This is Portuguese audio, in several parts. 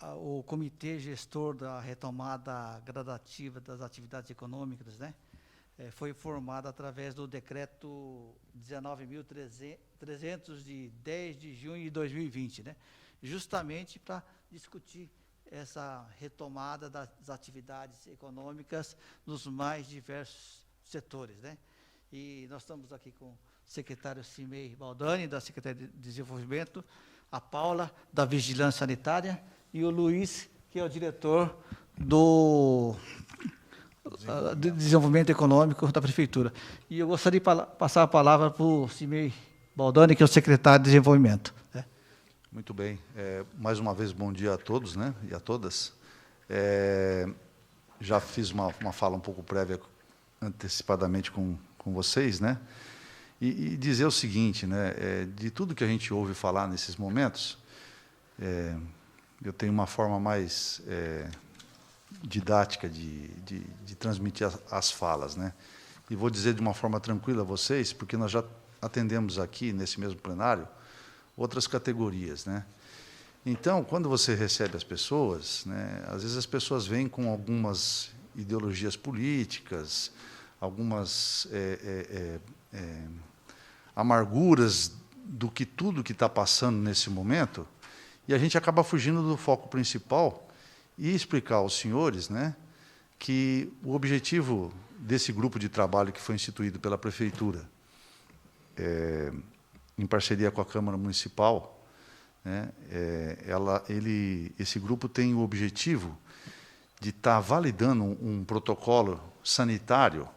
o Comitê Gestor da Retomada Gradativa das Atividades Econômicas, né, foi formado através do decreto 19.300 de 10 de junho de 2020, né, justamente para discutir essa retomada das atividades econômicas nos mais diversos setores, né. E nós estamos aqui com o secretário Cimei Baldani, da Secretaria de Desenvolvimento, a Paula, da Vigilância Sanitária, e o Luiz, que é o diretor do Desenvolvimento Econômico da Prefeitura. E eu gostaria de passar a palavra para o Cimei Baldani, que é o secretário de Desenvolvimento. Muito bem. Mais uma vez, bom dia a todos, né, e a todas. Já fiz uma fala um pouco prévia, antecipadamente com vocês, né, e dizer o seguinte, né, de tudo que a gente ouve falar nesses momentos, eu tenho uma forma mais didática de transmitir as falas, né, e vou dizer de uma forma tranquila a vocês, porque nós já atendemos aqui, nesse mesmo plenário, outras categorias, né. Então, quando você recebe as pessoas, né, às vezes as pessoas vêm com algumas ideologias políticas, algumas amarguras do que tudo que está passando nesse momento, e a gente acaba fugindo do foco principal e explicar aos senhores, né, que o objetivo desse grupo de trabalho que foi instituído pela Prefeitura, em parceria com a Câmara Municipal, né, esse grupo tem o objetivo de estar validando um protocolo sanitário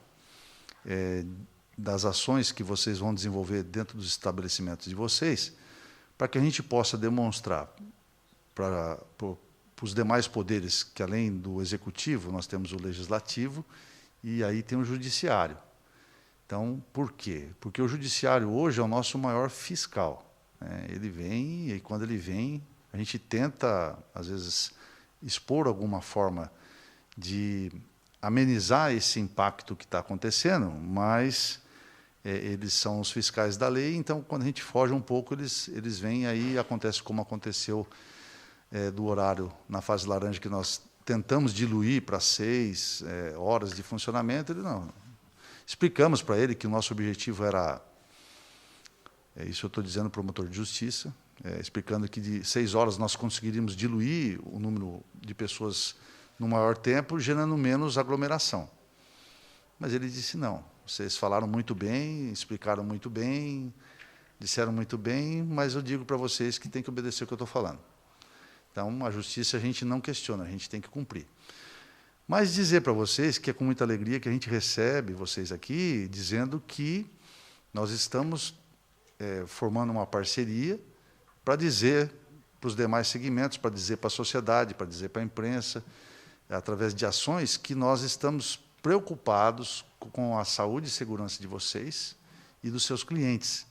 das ações que vocês vão desenvolver dentro dos estabelecimentos de vocês, para que a gente possa demonstrar para os demais poderes, que além do executivo, nós temos o legislativo, e aí tem o judiciário. Então, por quê? Porque o judiciário hoje é o nosso maior fiscal, né? Ele vem, e quando ele vem, a gente tenta, às vezes, expor alguma forma de amenizar esse impacto que está acontecendo, mas eles são os fiscais da lei, então, quando a gente foge um pouco, eles vêm, aí acontece como aconteceu do horário na fase laranja, que nós tentamos diluir para 6 horas de funcionamento. Ele não. Explicamos para ele que o nosso objetivo era, isso eu estou dizendo para o promotor de justiça, explicando que de 6 horas nós conseguiríamos diluir o número de pessoas no maior tempo, gerando menos aglomeração. Mas ele disse, não, vocês falaram muito bem, explicaram muito bem, disseram muito bem, mas eu digo para vocês que tem que obedecer o que eu estou falando. Então, a justiça a gente não questiona, a gente tem que cumprir. Mas dizer para vocês que é com muita alegria que a gente recebe vocês aqui, dizendo que nós estamos formando uma parceria para dizer para os demais segmentos, para dizer para a sociedade, para dizer para a imprensa, através de ações, que nós estamos preocupados com a saúde e segurança de vocês e dos seus clientes,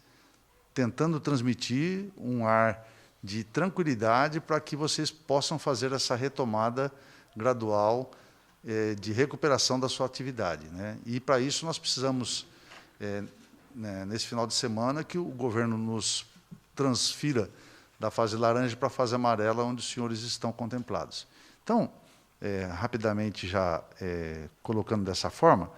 tentando transmitir um ar de tranquilidade para que vocês possam fazer essa retomada gradual de recuperação da sua atividade, né? E, para isso, nós precisamos, nesse final de semana, que o governo nos transfira da fase laranja para a fase amarela, onde os senhores estão contemplados. Então, rapidamente, já colocando dessa forma,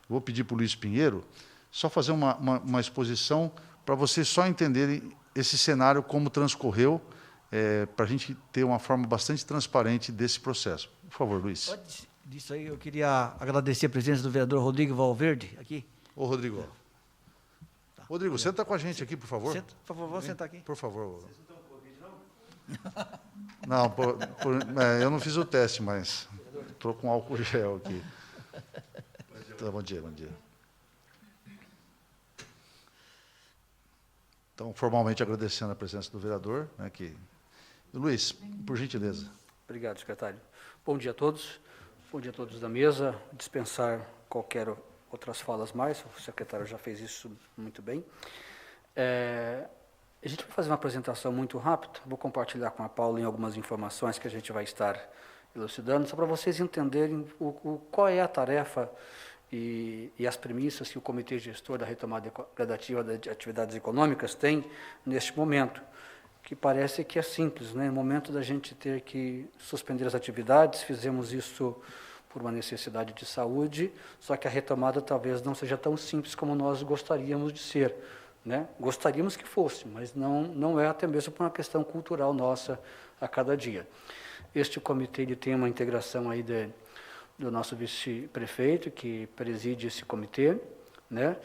vou pedir para o Luiz Pinheiro só fazer uma exposição para vocês só entenderem esse cenário, como transcorreu, para a gente ter uma forma bastante transparente desse processo. Por favor, Luiz. Antes disso aí, eu queria agradecer a presença do vereador Rodrigo Valverde aqui. Ô, Rodrigo. Tá. Rodrigo, senta com a gente aqui, por favor. Senta, por favor, sentar aqui. Por favor. Vocês não estão com Covid, não? Não, eu não fiz o teste, mas estou com álcool gel aqui. Bom dia, bom dia. Então, formalmente agradecendo a presença do vereador, né, Luiz, por gentileza. Obrigado, secretário. Bom dia a todos. Bom dia a todos da mesa. Dispensar qualquer outras falas mais, o secretário já fez isso muito bem. A gente vai fazer uma apresentação muito rápida, vou compartilhar com a Paula em algumas informações que a gente vai estar elucidando, só para vocês entenderem qual é a tarefa e as premissas que o Comitê Gestor da Retomada Gradativa de Atividades Econômicas tem neste momento, que parece que é simples, né? No momento da gente ter que suspender as atividades, fizemos isso por uma necessidade de saúde, só que a retomada talvez não seja tão simples como nós gostaríamos de ser, né? Gostaríamos que fosse, mas não é, até mesmo por uma questão cultural nossa a cada dia. Este comitê ele tem uma integração aí do nosso vice-prefeito, que preside esse comitê, né?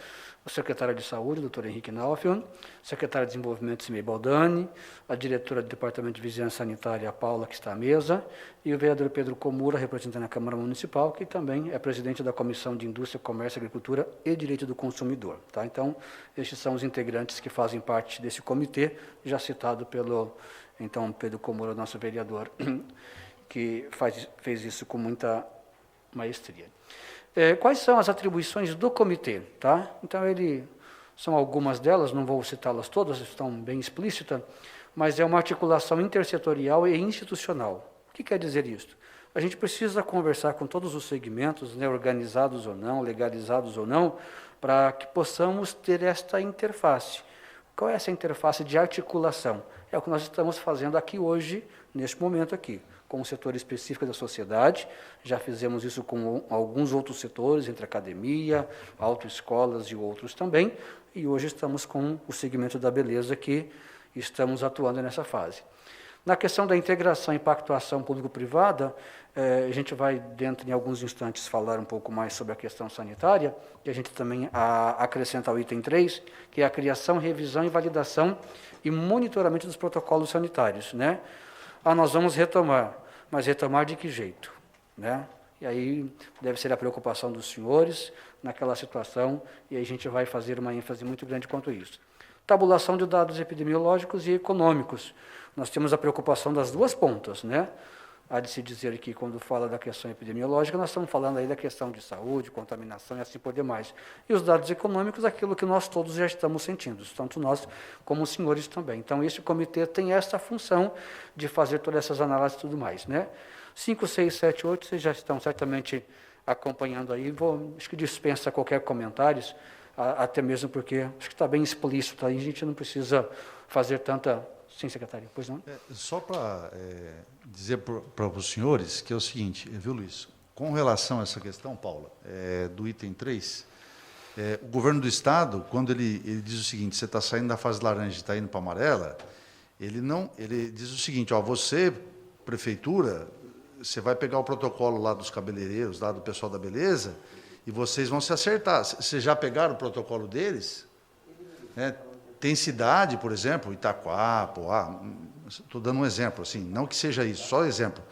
O secretário de Saúde, o Dr. Henrique Naufel, o secretário de Desenvolvimento, Simei Baldani, a diretora do Departamento de Vigilância Sanitária, a Paula, que está à mesa, e o vereador Pedro Comura, representando a Câmara Municipal, que também é presidente da Comissão de Indústria, Comércio, Agricultura e Direito do Consumidor. Tá? Então, estes são os integrantes que fazem parte desse comitê, já citado pelo, então, Pedro Comura, nosso vereador, que fez isso com muita maestria. Quais são as atribuições do comitê? Tá? Então, são algumas delas, não vou citá-las todas, estão bem explícitas, mas é uma articulação intersetorial e institucional. O que quer dizer isso? A gente precisa conversar com todos os segmentos, né, organizados ou não, legalizados ou não, para que possamos ter esta interface. Qual é essa interface de articulação? É o que nós estamos fazendo aqui hoje, neste momento aqui, com um setor específico da sociedade, já fizemos isso com alguns outros setores, entre academia, autoescolas e outros também, e hoje estamos com o segmento da beleza que estamos atuando nessa fase. Na questão da integração e pactuação público-privada, a gente vai, dentro em alguns instantes, falar um pouco mais sobre a questão sanitária, e a gente também acrescenta o item 3, que é a criação, revisão e validação e monitoramento dos protocolos sanitários, né? Nós vamos retomar, mas retomar de que jeito? Né? E aí deve ser a preocupação dos senhores naquela situação, e aí a gente vai fazer uma ênfase muito grande quanto a isso. Tabulação de dados epidemiológicos e econômicos. Nós temos a preocupação das duas pontas, né? Há de se dizer que, quando fala da questão epidemiológica, nós estamos falando aí da questão de saúde, contaminação e assim por demais. E os dados econômicos, aquilo que nós todos já estamos sentindo, tanto nós como os senhores também. Então, esse comitê tem essa função de fazer todas essas análises e tudo mais, né? 5, 6, 7, 8, vocês já estão certamente acompanhando aí. Acho que dispensa qualquer comentário, até mesmo porque acho que está bem explícito aí, a gente não precisa fazer tanta... Sim, secretário, pois não? Só para dizer para os senhores que é o seguinte, viu, Luiz? Com relação a essa questão, Paula, do item 3, o governo do Estado, quando ele diz o seguinte, você está saindo da fase laranja e está indo para a amarela, ele diz o seguinte, você, prefeitura, você vai pegar o protocolo lá dos cabeleireiros, lá do pessoal da beleza, e vocês vão se acertar. Vocês já pegaram o protocolo deles? Tem cidade, por exemplo, Itaquá, Poá, estou dando um exemplo, assim, não que seja isso, só exemplo,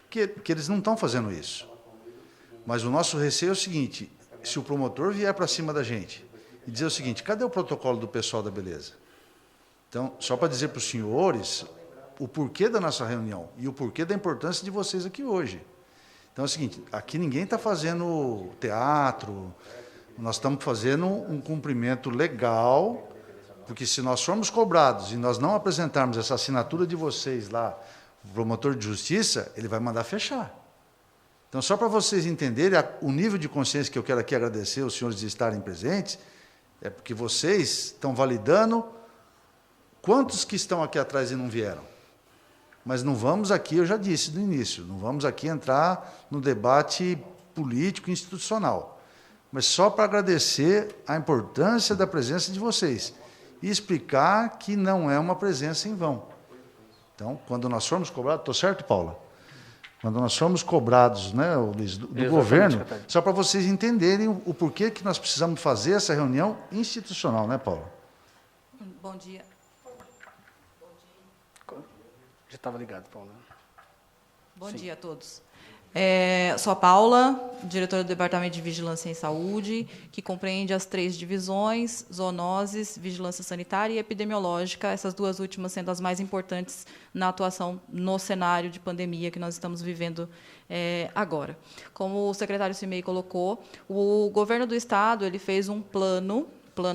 que eles não estão fazendo isso. Mas o nosso receio é o seguinte, se o promotor vier para cima da gente e dizer o seguinte, cadê o protocolo do pessoal da beleza? Então, só para dizer para os senhores o porquê da nossa reunião e o porquê da importância de vocês aqui hoje. Então é o seguinte, aqui ninguém está fazendo teatro, nós estamos fazendo um cumprimento legal, porque se nós formos cobrados e nós não apresentarmos essa assinatura de vocês lá, o promotor de justiça, ele vai mandar fechar. Então, só para vocês entenderem o nível de consciência que eu quero aqui agradecer os senhores de estarem presentes, é porque vocês estão validando quantos que estão aqui atrás e não vieram. Mas não vamos aqui, eu já disse no início, não vamos aqui entrar no debate político e institucional, mas só para agradecer a importância da presença de vocês e explicar que não é uma presença em vão. Então, quando nós formos cobrados, estou certo, Paula? Quando nós formos cobrados, né, Luiz, do governo, só para vocês entenderem o porquê que nós precisamos fazer essa reunião institucional, né, Paula? Bom dia. Já estava ligado, Paula. Bom dia a todos. Sou a Paula, diretora do Departamento de Vigilância em Saúde, que compreende as 3 divisões, zoonoses, vigilância sanitária e epidemiológica, essas 2 últimas sendo as mais importantes na atuação no cenário de pandemia que nós estamos vivendo agora. Como o secretário Simei colocou, o governo do Estado ele fez um Plano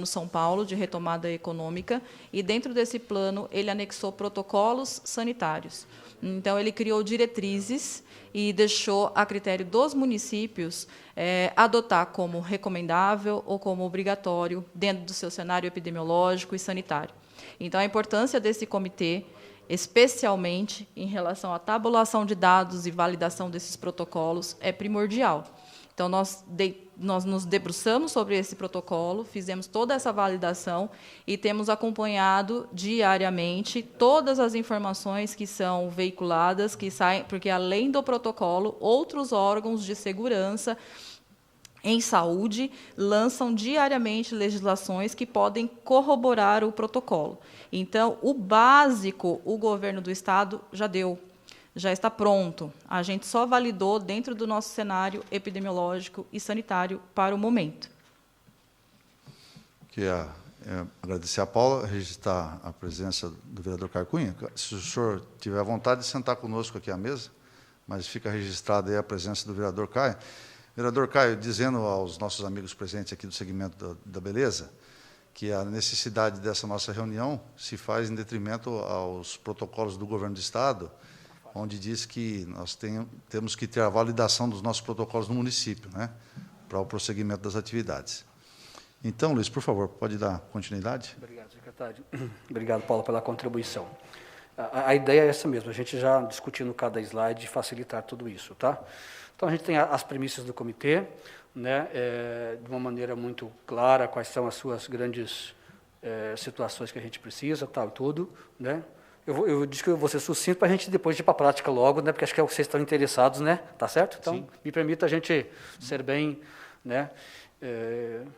São Paulo, de retomada econômica, e dentro desse plano ele anexou protocolos sanitários. Então, ele criou diretrizes e deixou a critério dos municípios adotar como recomendável ou como obrigatório dentro do seu cenário epidemiológico e sanitário. Então, a importância desse comitê especialmente em relação à tabulação de dados e validação desses protocolos, é primordial. Então, nós nos debruçamos sobre esse protocolo, fizemos toda essa validação e temos acompanhado diariamente todas as informações que são veiculadas, que saem, porque, além do protocolo, outros órgãos de segurança em saúde lançam diariamente legislações que podem corroborar o protocolo. Então, o básico, o governo do Estado já deu. Já está pronto. A gente só validou dentro do nosso cenário epidemiológico e sanitário para o momento. Queria agradecer a Paula, registrar a presença do vereador Caio Cunha. Se o senhor tiver vontade de sentar conosco aqui à mesa, mas fica registrada aí a presença do vereador Caio. Vereador Caio, dizendo aos nossos amigos presentes aqui do segmento da beleza, que a necessidade dessa nossa reunião se faz em detrimento aos protocolos do governo do Estado, onde diz que nós temos que ter a validação dos nossos protocolos no município, né, para o prosseguimento das atividades. Então, Luiz, por favor, pode dar continuidade? Obrigado, secretário. Obrigado, Paulo, pela contribuição. A ideia é essa mesmo, a gente já discutindo cada slide, facilitar tudo isso, tá? Então, a gente tem as premissas do comitê, né, de uma maneira muito clara, quais são as suas grandes situações que a gente precisa, tal, tudo, né? Eu disse que eu vou ser sucinto para a gente depois ir para a prática logo, né? Porque acho que é o que vocês estão interessados, né? Tá certo? Então, sim, me permita a gente ser bem, né?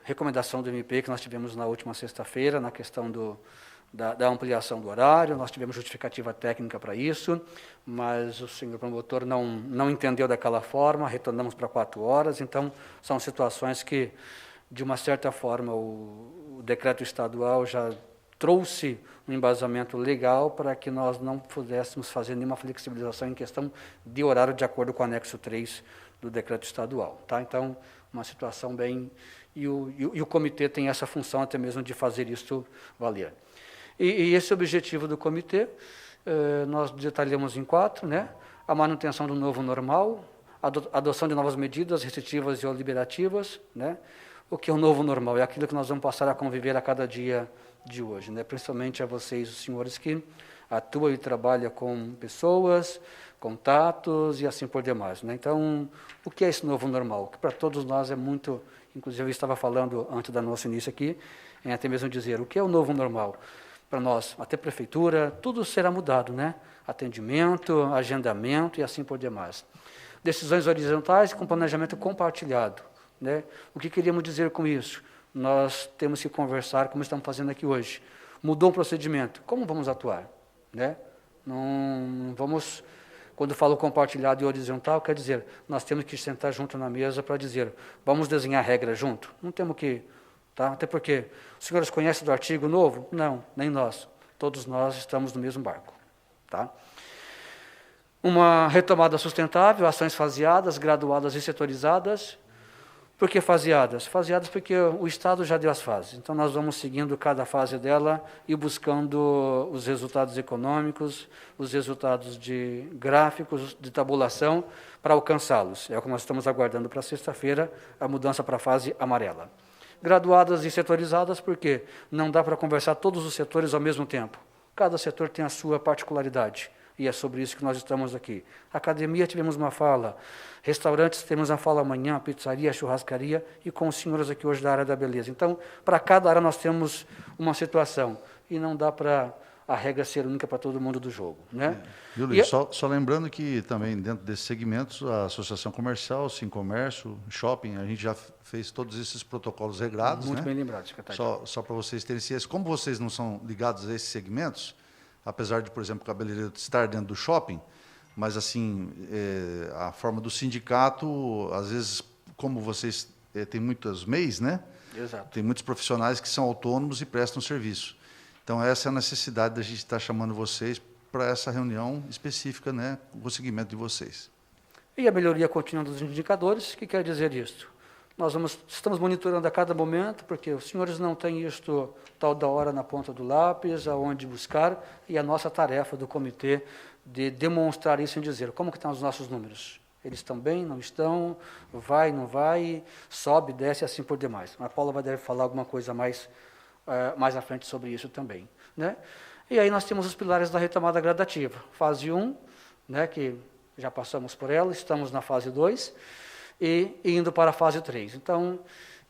Recomendação do MP que nós tivemos na última sexta-feira, na questão da ampliação do horário, nós tivemos justificativa técnica para isso, mas o senhor promotor não entendeu daquela forma, retornamos para 4 horas, então são situações que, de uma certa forma, o decreto estadual já trouxe um embasamento legal para que nós não pudéssemos fazer nenhuma flexibilização em questão de horário de acordo com o anexo 3 do decreto estadual. Tá? Então, uma situação bem... E o comitê tem essa função até mesmo de fazer isso valer. E esse objetivo do comitê, nós detalhamos em 4, né? A manutenção do novo normal, a adoção de novas medidas restritivas ou liberativas, né? O que é o novo normal? É aquilo que nós vamos passar a conviver a cada dia de hoje, né? Principalmente a vocês, os senhores que atuam e trabalham com pessoas, contatos e assim por demais, né? Então, o que é esse novo normal? Que para todos nós é muito, inclusive eu estava falando antes do nosso início aqui, em até mesmo dizer o que é o novo normal. Para nós, até prefeitura, tudo será mudado, né? Atendimento, agendamento e assim por demais. Decisões horizontais com planejamento compartilhado, né? O que queríamos dizer com isso? Nós temos que conversar, como estamos fazendo aqui hoje. Mudou um procedimento, como vamos atuar? Né? Não vamos, quando falo compartilhado e horizontal, quer dizer, nós temos que sentar junto na mesa para dizer, vamos desenhar regra junto? Não temos que, tá? Até porque, os senhores conhecem do artigo novo? Não, nem nós. Todos nós estamos no mesmo barco. Tá? Uma retomada sustentável, ações faseadas, graduadas e setorizadas. Por que faseadas? Faseadas porque o Estado já deu as fases. Então, nós vamos seguindo cada fase dela e buscando os resultados econômicos, os resultados de gráficos, de tabulação, para alcançá-los. É o que nós estamos aguardando para sexta-feira, a mudança para a fase amarela. Graduadas e setorizadas, porque não dá para conversar todos os setores ao mesmo tempo. Cada setor tem a sua particularidade. E é sobre isso que nós estamos aqui. Academia, tivemos uma fala. Restaurantes, temos uma fala amanhã, pizzaria, churrascaria, e com os senhores aqui hoje da área da beleza. Então, para cada área nós temos uma situação. E não dá para a regra ser única para todo mundo do jogo. Né? Viu, Luiz? Só lembrando que também dentro desses segmentos, a Associação Comercial, Sim Comércio, Shopping, a gente já fez todos esses protocolos regrados. Muito, né? Bem lembrado, secretário. Só para vocês terem ciência, como vocês não são ligados a esses segmentos, apesar de, por exemplo, o cabeleireiro estar dentro do shopping, mas, assim, a forma do sindicato, às vezes, como vocês têm muitos MEIs, né? Exato. Tem muitos profissionais que são autônomos e prestam serviço. Então, essa é a necessidade da gente estar chamando vocês para essa reunião específica, né, com o segmento de vocês. E a melhoria contínua dos indicadores, o que quer dizer isso? Nós estamos monitorando a cada momento, porque os senhores não têm isto tal da hora na ponta do lápis, aonde buscar, e a nossa tarefa do comitê de demonstrar isso em dizer como que estão os nossos números. Eles estão bem, não estão, vai, não vai, sobe, desce, assim por demais. A Paula deve falar alguma coisa mais à frente sobre isso também. Né? E aí nós temos os pilares da retomada gradativa. Fase 1, né, que já passamos por ela, estamos na fase 2 e indo para a fase 3. Então,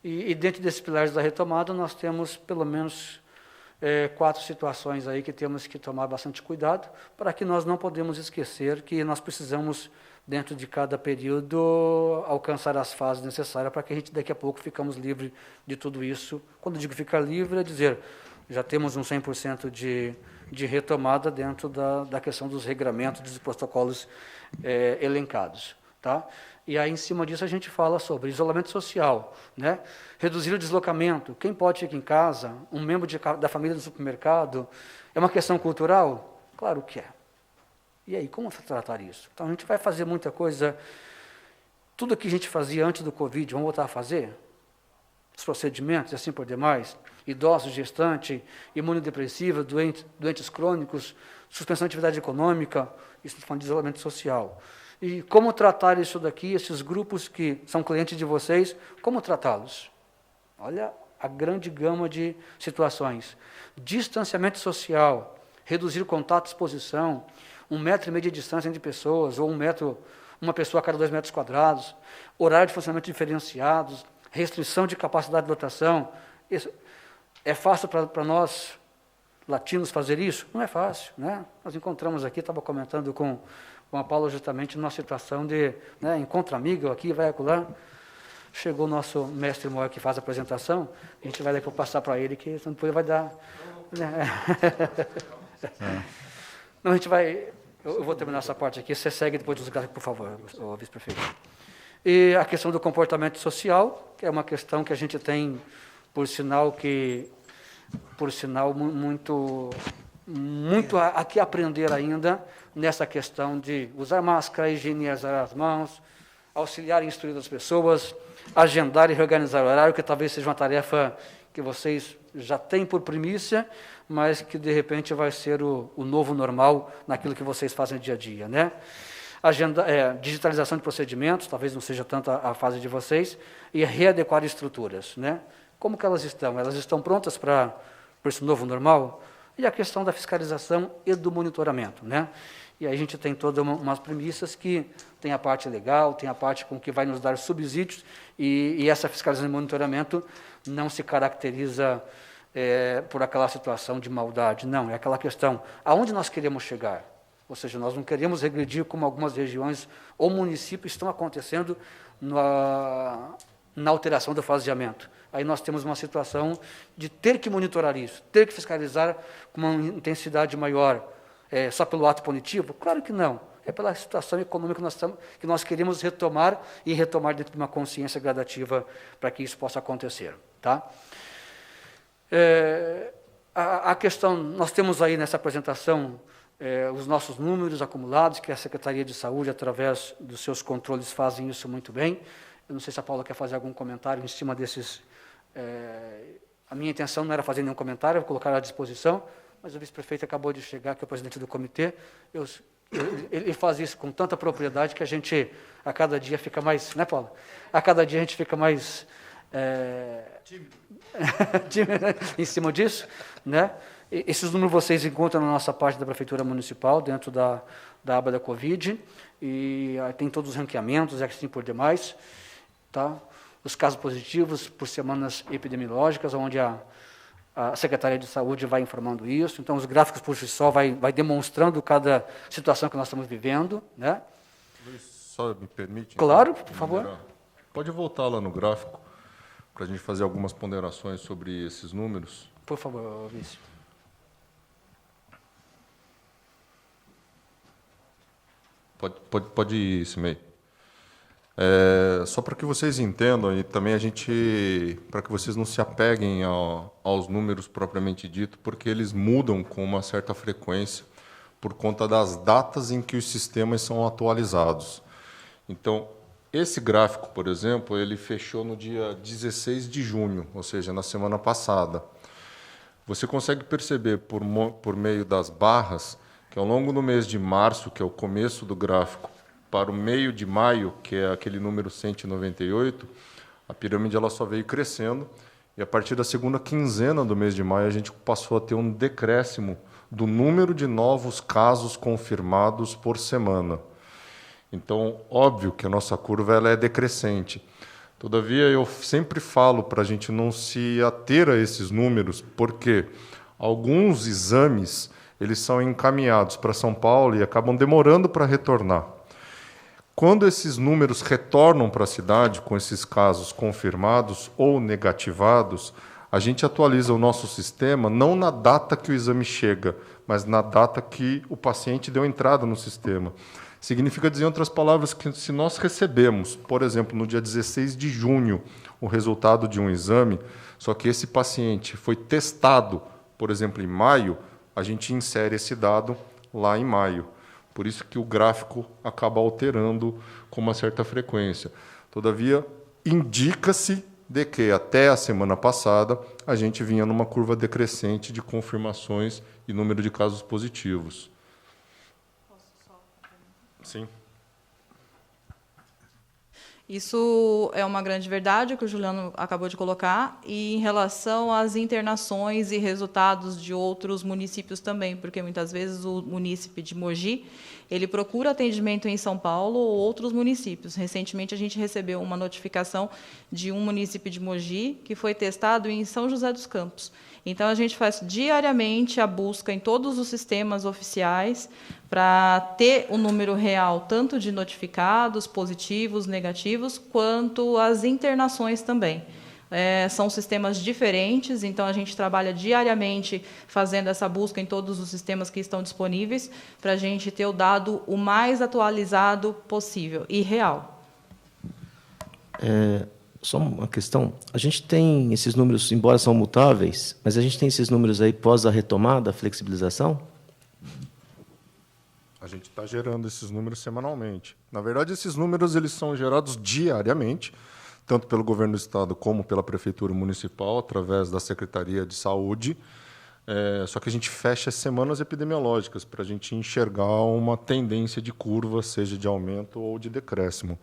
e dentro desses pilares da retomada, nós temos pelo menos 4 situações aí que temos que tomar bastante cuidado, para que nós não podemos esquecer que nós precisamos, dentro de cada período, alcançar as fases necessárias para que a gente daqui a pouco ficamos livres de tudo isso. Quando digo ficar livre, é dizer, já temos um 100% de retomada dentro da questão dos regramentos, dos protocolos elencados. Tá? E aí, em cima disso, a gente fala sobre isolamento social, né? Reduzir o deslocamento. Quem pode ficar em casa? Um membro da família do supermercado? É uma questão cultural? Claro que é. E aí, como tratar isso? Então, a gente vai fazer muita coisa. Tudo que a gente fazia antes do Covid, vamos voltar a fazer? Os procedimentos e assim por demais? Idosos, gestante, imunodepressiva, doentes crônicos, suspensão de atividade econômica, isso estou falando de isolamento social. E como tratar isso daqui, esses grupos que são clientes de vocês, como tratá-los? Olha a grande gama de situações. Distanciamento social, reduzir o contato, exposição, 1,5 metro de distância entre pessoas, ou uma pessoa a cada 2 metros quadrados, horário de funcionamento diferenciados, restrição de capacidade de lotação. Isso é fácil para nós, latinos, fazer isso? Não é fácil, né? Nós encontramos aqui, estava comentando com a Paula justamente numa situação de encontro amigo aqui, vai acolá. Chegou o nosso mestre maior que faz a apresentação, a gente vai daqui passar para ele, que depois vai dar... Não, a gente vai... Eu vou terminar essa parte aqui, você segue depois dos gráficos, por favor, o vice-prefeito. E a questão do comportamento social, que é uma questão que a gente tem, por sinal, muito a que aprender ainda nessa questão de usar máscara, higienizar as mãos, auxiliar e instruir as pessoas, agendar e reorganizar o horário, que talvez seja uma tarefa que vocês já têm por primícia, mas que de repente vai ser o novo normal naquilo que vocês fazem dia a dia, né? Digitalização de procedimentos, talvez não seja tanto a fase de vocês, e readequar estruturas, né? Como que elas estão? Elas estão prontas para esse novo normal? E a questão da fiscalização e do monitoramento, né? E aí a gente tem todas umas premissas que tem a parte legal, tem a parte com que vai nos dar subsídios, e essa fiscalização e monitoramento não se caracteriza por aquela situação de maldade, não, é aquela questão, aonde nós queremos chegar? Ou seja, nós não queremos regredir como algumas regiões ou municípios estão acontecendo na alteração do faseamento. Aí nós temos uma situação de ter que monitorar isso, ter que fiscalizar com uma intensidade maior, só pelo ato punitivo? Claro que não. É pela situação econômica que nós queremos retomar e retomar dentro de uma consciência gradativa para que isso possa acontecer. Tá? A questão, nós temos aí nessa apresentação os nossos números acumulados, que a Secretaria de Saúde, através dos seus controles, fazem isso muito bem. Eu não sei se a Paula quer fazer algum comentário em cima desses... a minha intenção não era fazer nenhum comentário, vou colocar à disposição, mas o vice-prefeito acabou de chegar, que é o presidente do comitê. Ele faz isso com tanta propriedade que a gente, a cada dia, fica mais... Né, Paula? A cada dia a gente fica mais... tímido em cima disso, né? Esses números vocês encontram na nossa parte da Prefeitura Municipal, dentro da aba da Covid, e tem todos os ranqueamentos, assim por demais, tá? Os casos positivos por semanas epidemiológicas, onde a Secretaria de Saúde vai informando isso, então os gráficos por si só vai demonstrando cada situação que nós estamos vivendo, né? Só me permite? Claro, por favor. Pode voltar lá no gráfico, para a gente fazer algumas ponderações sobre esses números. Por favor, vice. Pode ir, Simei. Só para que vocês entendam, e também para que vocês não se apeguem aos números propriamente dito, porque eles mudam com uma certa frequência por conta das datas em que os sistemas são atualizados. Então, esse gráfico, por exemplo, ele fechou no dia 16 de junho, ou seja, na semana passada. Você consegue perceber por meio das barras que ao longo do mês de março, que é o começo do gráfico, para o meio de maio, que é aquele número 198, a pirâmide ela só veio crescendo, e a partir da segunda quinzena do mês de maio a gente passou a ter um decréscimo do número de novos casos confirmados por semana. Então, óbvio que a nossa curva ela é decrescente. Todavia, eu sempre falo para a gente não se ater a esses números, porque alguns exames eles são encaminhados para São Paulo e acabam demorando para retornar. Quando esses números retornam para a cidade, com esses casos confirmados ou negativados, a gente atualiza o nosso sistema não na data que o exame chega, mas na data que o paciente deu entrada no sistema. Significa dizer, em outras palavras, que se nós recebemos, por exemplo, no dia 16 de junho, o resultado de um exame, só que esse paciente foi testado, por exemplo, em maio, a gente insere esse dado lá em maio. Por isso que o gráfico acaba alterando com uma certa frequência. Todavia, indica-se de que até a semana passada a gente vinha numa curva decrescente de confirmações e número de casos positivos. Sim. Isso é uma grande verdade, o que o Juliano acabou de colocar, e em relação às internações e resultados de outros municípios também, porque muitas vezes o munícipe de Mogi, ele procura atendimento em São Paulo ou outros municípios. Recentemente, a gente recebeu uma notificação de um munícipe de Mogi que foi testado em São José dos Campos. Então, a gente faz diariamente a busca em todos os sistemas oficiais para ter o número real, tanto de notificados, positivos, negativos, quanto as internações também. São sistemas diferentes, então a gente trabalha diariamente fazendo essa busca em todos os sistemas que estão disponíveis para a gente ter o dado o mais atualizado possível e real. Só uma questão. A gente tem esses números, embora são mutáveis, mas a gente tem esses números aí pós a retomada, a flexibilização? A gente está gerando esses números semanalmente. Na verdade, esses números eles são gerados diariamente, tanto pelo governo do Estado como pela Prefeitura Municipal, através da Secretaria de Saúde. Só que a gente fecha as semanas epidemiológicas para a gente enxergar uma tendência de curva, seja de aumento ou de decréscimo.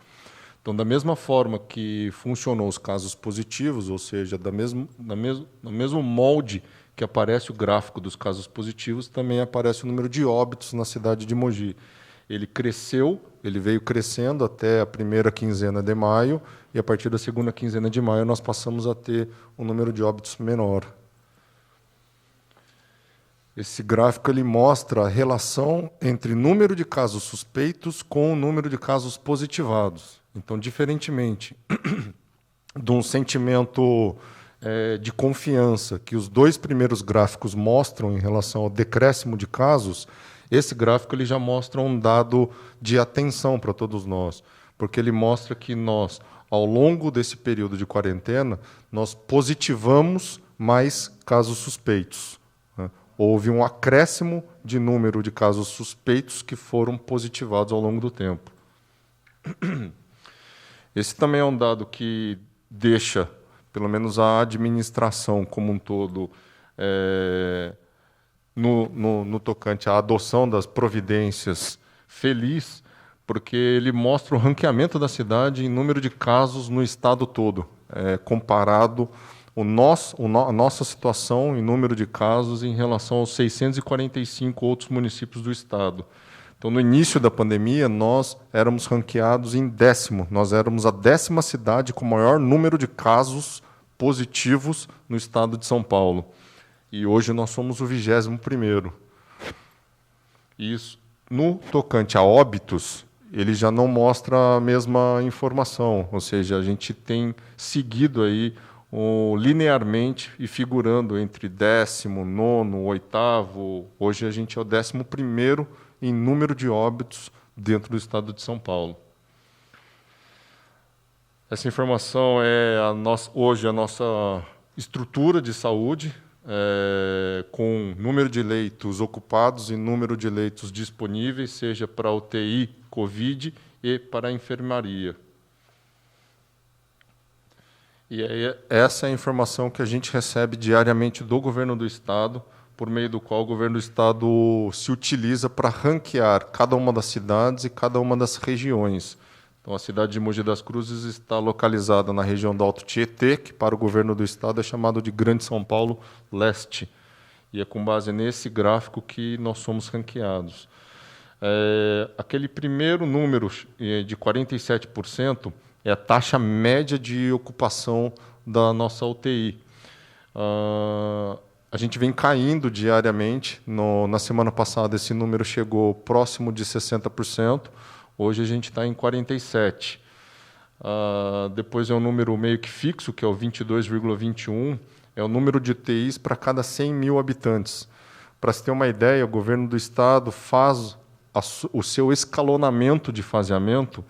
Então, da mesma forma que funcionou os casos positivos, ou seja, no mesmo molde que aparece o gráfico dos casos positivos, também aparece o número de óbitos na cidade de Mogi. Ele cresceu, ele veio crescendo até a primeira quinzena de maio, e a partir da segunda quinzena de maio nós passamos a ter um número de óbitos menor. Esse gráfico ele mostra a relação entre número de casos suspeitos com o número de casos positivados. Então, diferentemente de um sentimento de confiança que os dois primeiros gráficos mostram em relação ao decréscimo de casos, esse gráfico ele já mostra um dado de atenção para todos nós, porque ele mostra que nós, ao longo desse período de quarentena, nós positivamos mais casos suspeitos. Houve um acréscimo de número de casos suspeitos que foram positivados ao longo do tempo. Esse também é um dado que deixa, pelo menos a administração como um todo, no tocante à adoção das providências feliz, porque ele mostra o ranqueamento da cidade em número de casos no estado todo, comparado a nossa situação em número de casos em relação aos 645 outros municípios do estado. Então, no início da pandemia, nós éramos ranqueados em 10º. Nós éramos a 10ª cidade com maior número de casos positivos no estado de São Paulo. E hoje nós somos o 21º. Isso, no tocante a óbitos, ele já não mostra a mesma informação. Ou seja, a gente tem seguido aí linearmente e figurando entre 19º, 8º. Hoje a gente é o 11º em número de óbitos dentro do estado de São Paulo. Essa informação é hoje a nossa estrutura de saúde, com número de leitos ocupados e número de leitos disponíveis, seja para UTI, Covid e para a enfermaria. E essa é a informação que a gente recebe diariamente do governo do estado, por meio do qual o governo do estado se utiliza para ranquear cada uma das cidades e cada uma das regiões. Então, a cidade de Mogi das Cruzes está localizada na região do Alto Tietê, que para o governo do estado é chamado de Grande São Paulo Leste. E é com base nesse gráfico que nós somos ranqueados. Aquele primeiro número de 47% é a taxa média de ocupação da nossa UTI. A gente vem caindo diariamente. Na semana passada, esse número chegou próximo de 60%. Hoje, a gente está em 47%. Depois é um número meio que fixo, que é o 22,21%. É o número de UTIs para cada 100 mil habitantes. Para se ter uma ideia, o governo do Estado faz o seu escalonamento de faseamento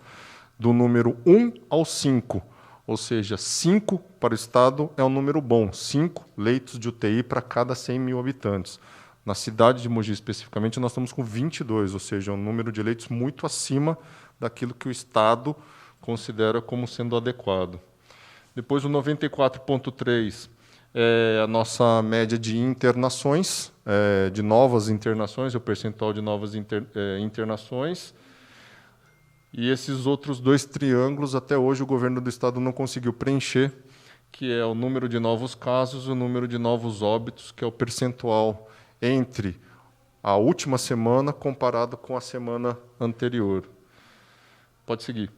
do número 1 ao 5. Ou seja, 5 para o Estado é um número bom, 5 leitos de UTI para cada 100 mil habitantes. Na cidade de Mogi, especificamente, nós estamos com 22, ou seja, um número de leitos muito acima daquilo que o Estado considera como sendo adequado. Depois, o 94,3 é a nossa média de internações, de novas internações, o percentual de novas internações. E esses outros 2 triângulos, até hoje, o governo do Estado não conseguiu preencher, que é o número de novos casos e o número de novos óbitos, que é o percentual entre a última semana comparado com a semana anterior. Pode seguir.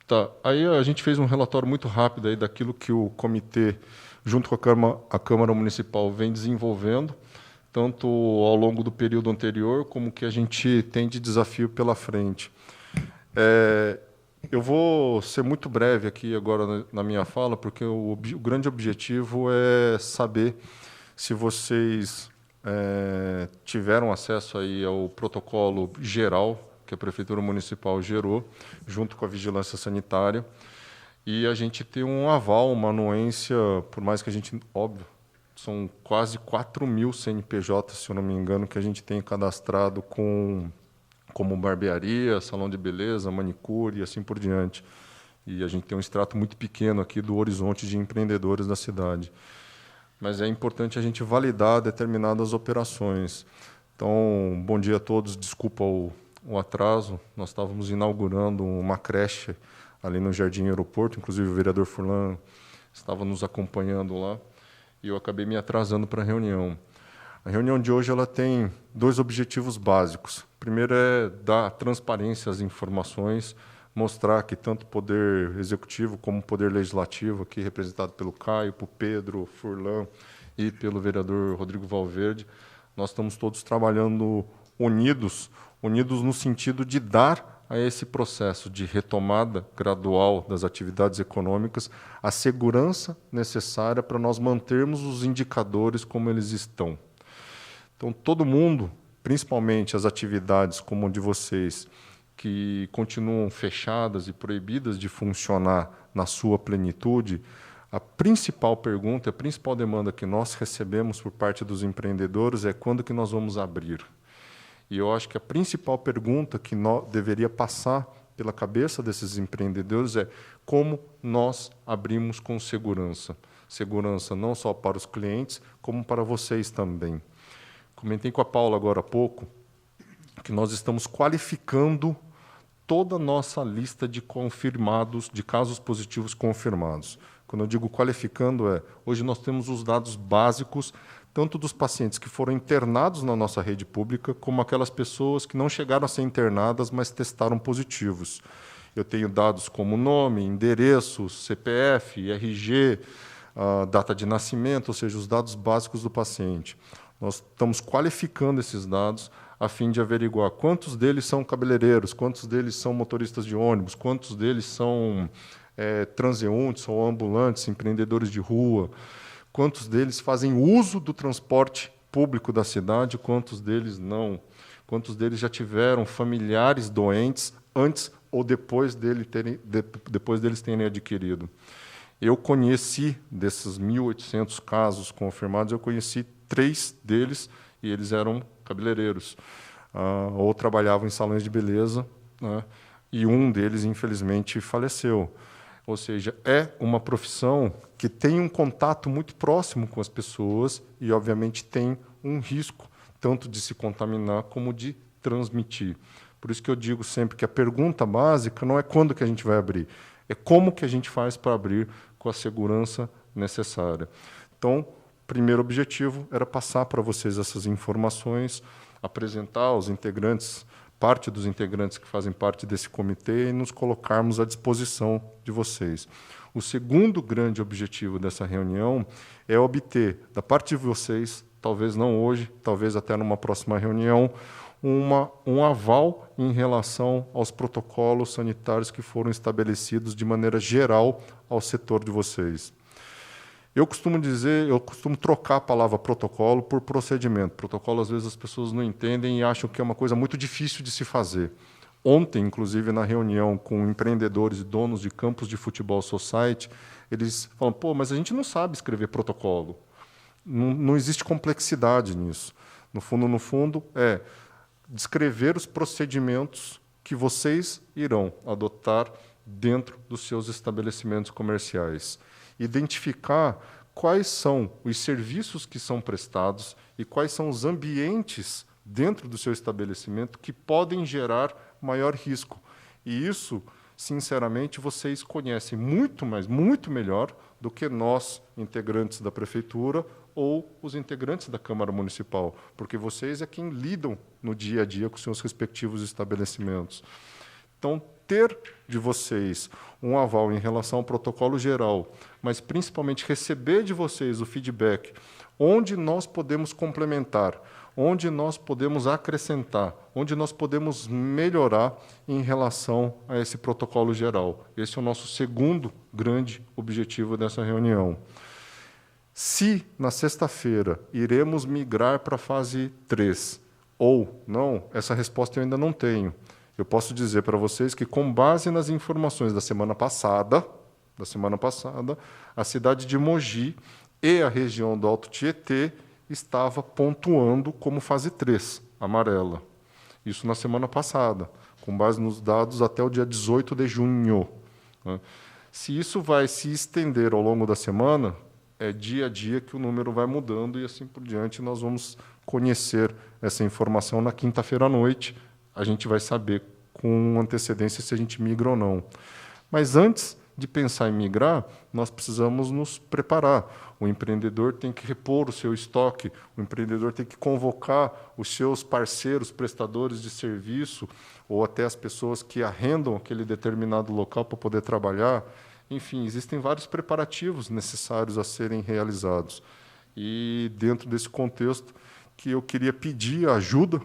Tá. Aí a gente fez um relatório muito rápido aí daquilo que o comitê, junto com a Câmara Municipal, vem desenvolvendo, tanto ao longo do período anterior, como que a gente tem de desafio pela frente. Eu vou ser muito breve aqui agora na minha fala, porque o grande objetivo é saber se vocês tiveram acesso aí ao protocolo geral que a Prefeitura Municipal gerou, junto com a Vigilância Sanitária, e a gente tem um aval, uma anuência, por mais que a gente, óbvio, são quase 4.000 CNPJs, se eu não me engano, que a gente tem cadastrado como barbearia, salão de beleza, manicure e assim por diante. E a gente tem um extrato muito pequeno aqui do horizonte de empreendedores da cidade. Mas é importante a gente validar determinadas operações. Então, bom dia a todos, desculpa o atraso. Nós estávamos inaugurando uma creche ali no Jardim Aeroporto, inclusive o vereador Furlan estava nos acompanhando lá, e eu acabei me atrasando para a reunião. A reunião de hoje ela tem 2 objetivos básicos. O primeiro é dar transparência às informações, mostrar que tanto o Poder Executivo como o Poder Legislativo, aqui representado pelo Caio, pelo Pedro Furlan e pelo vereador Rodrigo Valverde, nós estamos todos trabalhando unidos no sentido de dar a esse processo de retomada gradual das atividades econômicas a segurança necessária para nós mantermos os indicadores como eles estão. Então, todo mundo, principalmente as atividades como a de vocês, que continuam fechadas e proibidas de funcionar na sua plenitude, a principal pergunta, a principal demanda que nós recebemos por parte dos empreendedores é quando que nós vamos abrir. E eu acho que a principal pergunta que deveria passar pela cabeça desses empreendedores é como nós abrimos com segurança. Segurança não só para os clientes, como para vocês também. Comentei com a Paula agora há pouco que nós estamos qualificando toda a nossa lista de confirmados, de casos positivos confirmados. Quando eu digo qualificando, hoje nós temos os dados básicos, tanto dos pacientes que foram internados na nossa rede pública, como aquelas pessoas que não chegaram a ser internadas, mas testaram positivos. Eu tenho dados como nome, endereço, CPF, RG, data de nascimento, ou seja, os dados básicos do paciente. Nós estamos qualificando esses dados a fim de averiguar quantos deles são cabeleireiros, quantos deles são motoristas de ônibus, quantos deles são transeuntes ou ambulantes, empreendedores de rua, quantos deles fazem uso do transporte público da cidade, quantos deles não, quantos deles já tiveram familiares doentes antes ou depois deles terem adquirido. Eu conheci, desses 1.800 casos confirmados, eu conheci 3 deles e eles eram cabeleireiros, ou trabalhavam em salões de beleza, né, e um deles, infelizmente, faleceu. Ou seja, é uma profissão que tem um contato muito próximo com as pessoas e, obviamente, tem um risco tanto de se contaminar como de transmitir. Por isso que eu digo sempre que a pergunta básica não é quando que a gente vai abrir, é como que a gente faz para abrir com a segurança necessária. Então, o primeiro objetivo era passar para vocês essas informações, apresentar aos integrantes, parte dos integrantes que fazem parte desse comitê, e nos colocarmos à disposição de vocês. O segundo grande objetivo dessa reunião é obter, da parte de vocês, talvez não hoje, talvez até numa próxima reunião, um aval em relação aos protocolos sanitários que foram estabelecidos de maneira geral ao setor de vocês. Eu costumo trocar a palavra protocolo por procedimento. Protocolo, às vezes, as pessoas não entendem e acham que é uma coisa muito difícil de se fazer. Ontem, inclusive, na reunião com empreendedores e donos de campos de futebol society, eles falam, mas a gente não sabe escrever protocolo. Não existe complexidade nisso. No fundo, é descrever os procedimentos que vocês irão adotar dentro dos seus estabelecimentos comerciais. Identificar quais são os serviços que são prestados e quais são os ambientes dentro do seu estabelecimento que podem gerar maior risco. E isso, sinceramente, vocês conhecem muito melhor do que nós, integrantes da Prefeitura, ou os integrantes da Câmara Municipal, porque vocês é quem lidam no dia a dia com seus respectivos estabelecimentos. Então, ter de vocês um aval em relação ao protocolo geral, mas principalmente receber de vocês o feedback, onde nós podemos complementar, onde nós podemos acrescentar, onde nós podemos melhorar em relação a esse protocolo geral. Esse é o nosso segundo grande objetivo dessa reunião. Se, na sexta-feira, iremos migrar para a fase 3 ou não, essa resposta eu ainda não tenho. Eu posso dizer para vocês que, com base nas informações da semana passada, a cidade de Mogi e a região do Alto Tietê estava pontuando como fase 3, amarela. Isso na semana passada, com base nos dados até o dia 18 de junho. Se isso vai se estender ao longo da semana, é dia a dia que o número vai mudando e assim por diante. Nós vamos conhecer essa informação na quinta-feira à noite. A gente vai saber com antecedência se a gente migra ou não. Mas antes de pensar em migrar, nós precisamos nos preparar. O empreendedor tem que repor o seu estoque, o empreendedor tem que convocar os seus parceiros, prestadores de serviço, ou até as pessoas que arrendam aquele determinado local para poder trabalhar. Enfim, existem vários preparativos necessários a serem realizados. E, dentro desse contexto, que eu queria pedir ajuda,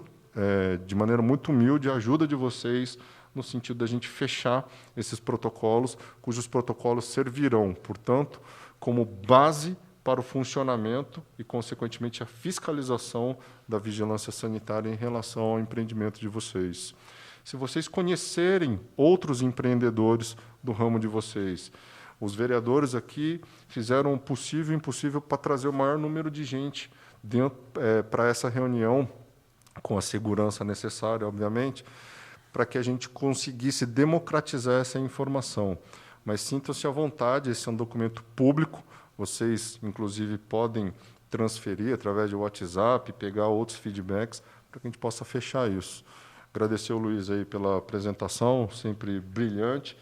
de maneira muito humilde, a ajuda de vocês, no sentido da gente fechar esses protocolos, cujos protocolos servirão, portanto, como base para o funcionamento e, consequentemente, a fiscalização da vigilância sanitária em relação ao empreendimento de vocês. Se vocês conhecerem outros empreendedores do ramo de vocês, os vereadores aqui fizeram o possível e o impossível para trazer o maior número de gente para essa reunião, com a segurança necessária, obviamente, para que a gente conseguisse democratizar essa informação. Mas sintam-se à vontade, esse é um documento público, vocês, inclusive, podem transferir através de WhatsApp, pegar outros feedbacks, para que a gente possa fechar isso. Agradecer ao Luiz aí pela apresentação, sempre brilhante,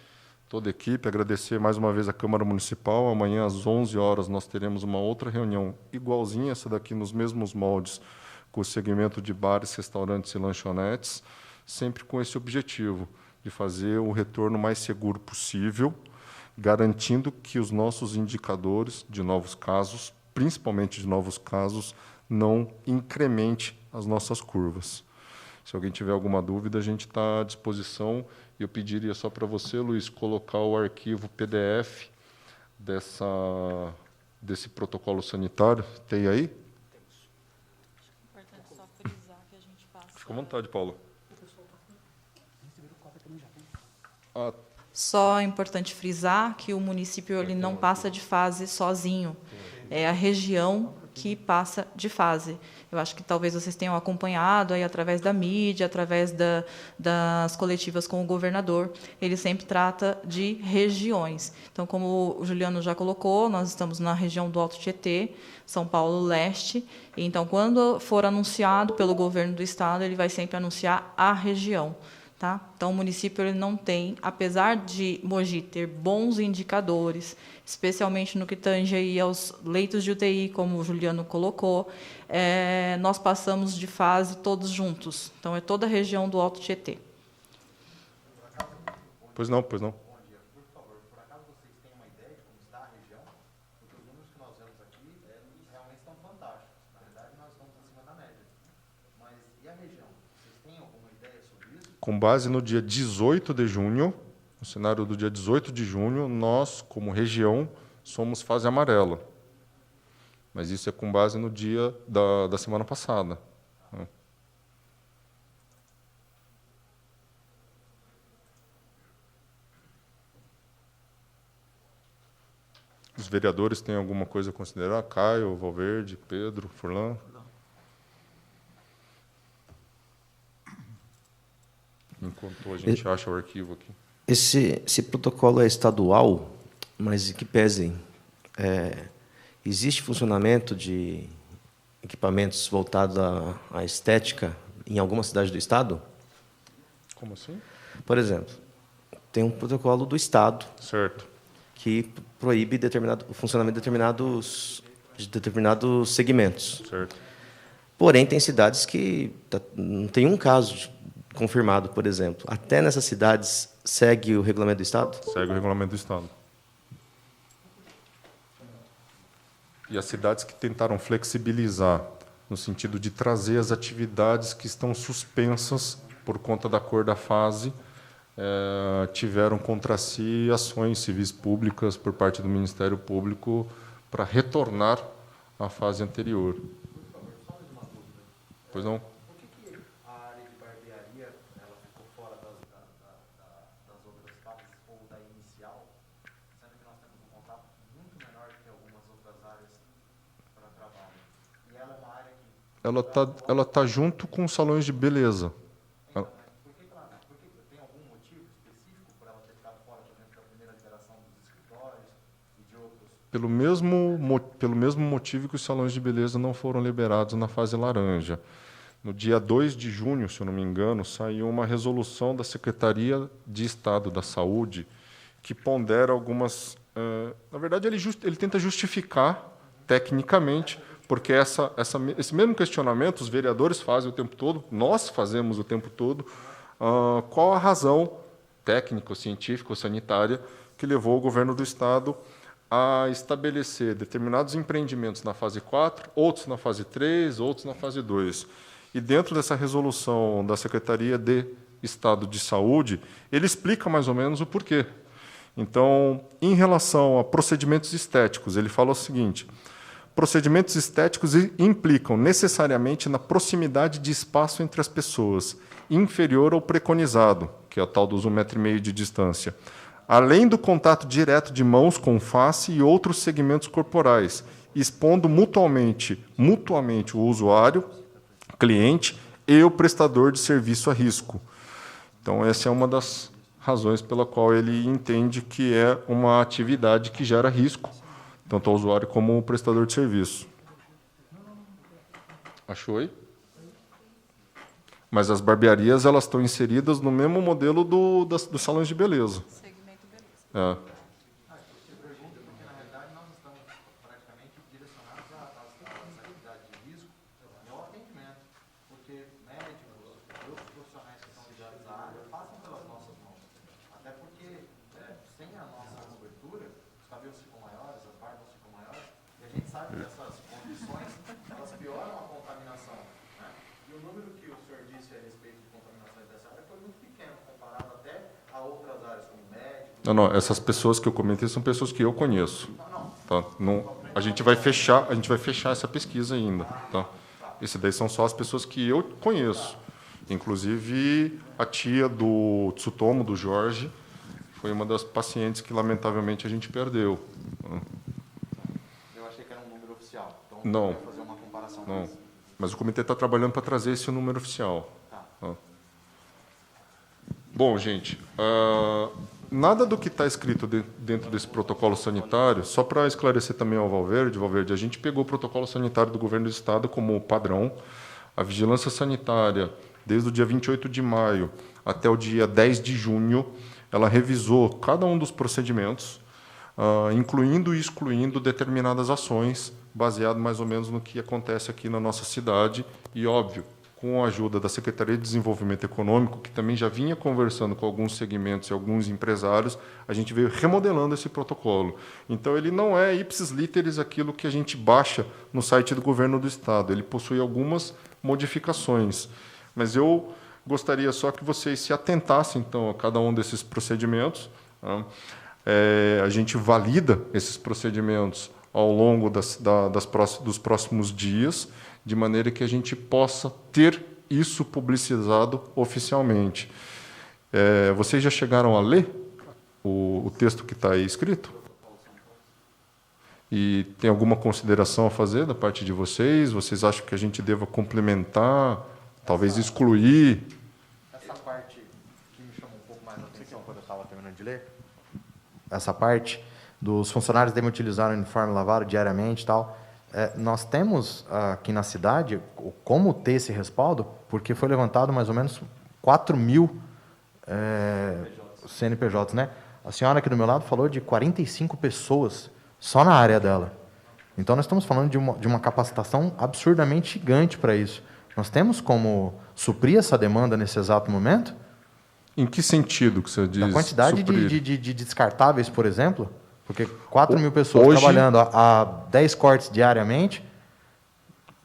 toda a equipe. Agradecer mais uma vez à Câmara Municipal. Amanhã, às 11 horas, nós teremos uma outra reunião igualzinha, essa daqui nos mesmos moldes, com o segmento de bares, restaurantes e lanchonetes, sempre com esse objetivo de fazer o retorno mais seguro possível, garantindo que os nossos indicadores de novos casos, principalmente de novos casos, não incremente as nossas curvas. Se alguém tiver alguma dúvida, a gente está à disposição. Eu pediria só para você, Luiz, colocar o arquivo PDF desse protocolo sanitário. Tem aí? Importante só frisar que a gente passa. Fica à vontade, Paulo. Só é importante frisar que o município ele não passa de fase sozinho. É a região que passa de fase. Eu acho que talvez vocês tenham acompanhado aí através da mídia, através das coletivas com o governador. Ele sempre trata de regiões. Então, como o Juliano já colocou, nós estamos na região do Alto Tietê, São Paulo Leste. Então, quando for anunciado pelo governo do estado, ele vai sempre anunciar a região. Tá? Então, o município ele não tem, apesar de Mogi ter bons indicadores, especialmente no que tange aí aos leitos de UTI, como o Juliano colocou, nós passamos de fase todos juntos. Então, é toda a região do Alto Tietê. Pois não, pois não. Com base no dia 18 de junho, no cenário do dia 18 de junho, nós, como região, somos fase amarela. Mas isso é com base no dia da semana passada. Os vereadores têm alguma coisa a considerar? Caio, Valverde, Pedro, Furlan? Enquanto a gente acha o arquivo aqui. Esse protocolo é estadual, mas que pesem. Existe funcionamento de equipamentos voltados à estética em alguma cidade do estado? Como assim? Por exemplo, tem um protocolo do estado Certo. que proíbe o funcionamento de determinados segmentos. Certo. Porém, tem cidades que não tem um caso confirmado, por exemplo. Até nessas cidades segue o regulamento do estado? Segue o regulamento do estado. E as cidades que tentaram flexibilizar, no sentido de trazer as atividades que estão suspensas por conta da cor da fase, tiveram contra si ações civis públicas por parte do Ministério Público para retornar à fase anterior. Pois não? Por que a área de barbearia ela ficou fora das outras fases ou da inicial, sendo que nós temos um contato muito menor que algumas outras áreas para trabalho? E ela é uma área que... Ela tá junto com os salões de beleza. Por que tem algum motivo específico por ela ter ficado fora, por exemplo, da primeira liberação dos escritórios e de outros? Pelo mesmo motivo que os salões de beleza não foram liberados na fase laranja. No dia 2 de junho, se eu não me engano, saiu uma resolução da Secretaria de Estado da Saúde que pondera algumas... na verdade, ele tenta justificar tecnicamente, porque esse mesmo questionamento os vereadores fazem o tempo todo, nós fazemos o tempo todo, qual a razão técnica, científica ou sanitária que levou o governo do Estado a estabelecer determinados empreendimentos na fase 4, outros na fase 3, outros na fase 2. E dentro dessa resolução da Secretaria de Estado de Saúde, ele explica mais ou menos o porquê. Então, em relação a procedimentos estéticos, ele fala o seguinte: procedimentos estéticos implicam necessariamente na proximidade de espaço entre as pessoas, inferior ao preconizado, que é a tal dos 1,5 metro de distância, além do contato direto de mãos com face e outros segmentos corporais, expondo mutuamente o usuário, cliente e o prestador de serviço a risco. Então, essa é uma das razões pela qual ele entende que é uma atividade que gera risco, tanto ao usuário como ao prestador de serviço. Achou aí? Mas as barbearias elas estão inseridas no mesmo modelo dos salões de beleza. Segmento beleza. Não, essas pessoas que eu comentei são pessoas que eu conheço. Tá? Não, a gente vai fechar essa pesquisa ainda. Tá? Esse daí são só as pessoas que eu conheço. Inclusive, a tia do Tsutomo, do Jorge, foi uma das pacientes que, lamentavelmente, a gente perdeu. Eu achei que era um número oficial. Então, não. Vou fazer uma comparação Não. Mas o comitê está trabalhando para trazer esse número oficial. Tá. Bom, gente, nada do que está escrito dentro desse protocolo sanitário, só para esclarecer também ao Valverde, a gente pegou o protocolo sanitário do governo do Estado como padrão. A vigilância sanitária, desde o dia 28 de maio até o dia 10 de junho, ela revisou cada um dos procedimentos, incluindo e excluindo determinadas ações, baseado mais ou menos no que acontece aqui na nossa cidade, e, óbvio, com a ajuda da Secretaria de Desenvolvimento Econômico, que também já vinha conversando com alguns segmentos e alguns empresários, a gente veio remodelando esse protocolo. Então, ele não é ipsis literis aquilo que a gente baixa no site do governo do Estado, ele possui algumas modificações. Mas eu gostaria só que vocês se atentassem, então, a cada um desses procedimentos. A gente valida esses procedimentos ao longo dos próximos dias, de maneira que a gente possa ter isso publicizado oficialmente. Vocês já chegaram a ler o texto que está aí escrito? E tem alguma consideração a fazer da parte de vocês? Vocês acham que a gente deva complementar, talvez excluir? Essa parte que me chamou um pouco mais a atenção quando eu estava terminando de ler, essa parte dos funcionários devem utilizar o uniforme lavado diariamente e tal. Nós temos aqui na cidade como ter esse respaldo, porque foi levantado mais ou menos 4.000 CNPJs, né? A senhora aqui do meu lado falou de 45 pessoas só na área dela. Então, nós estamos falando de uma capacitação absurdamente gigante para isso. Nós temos como suprir essa demanda nesse exato momento? Em que sentido que você diz? A quantidade suprir? de descartáveis, por exemplo, porque 4.000 pessoas Hoje, trabalhando a 10 cortes diariamente.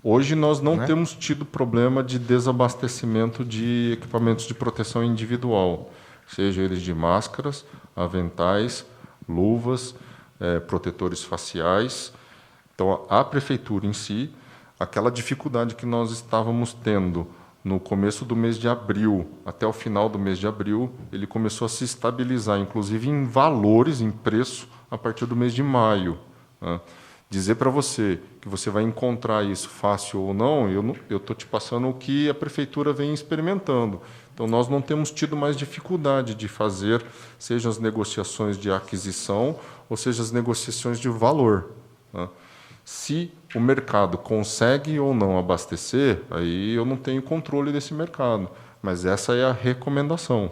Hoje nós não né? temos tido problema de desabastecimento de equipamentos de proteção individual, seja eles de máscaras, aventais, luvas, protetores faciais. Então, a prefeitura em si, aquela dificuldade que nós estávamos tendo no começo do mês de abril até o final do mês de abril, ele começou a se estabilizar, inclusive em valores, em preço, a partir do mês de maio. Né? Dizer para você que você vai encontrar isso fácil ou não, eu estou te passando o que a prefeitura vem experimentando. Então, nós não temos tido mais dificuldade de fazer, seja as negociações de aquisição, ou seja as negociações de valor. Né? Se o mercado consegue ou não abastecer, aí eu não tenho controle desse mercado, mas essa é a recomendação.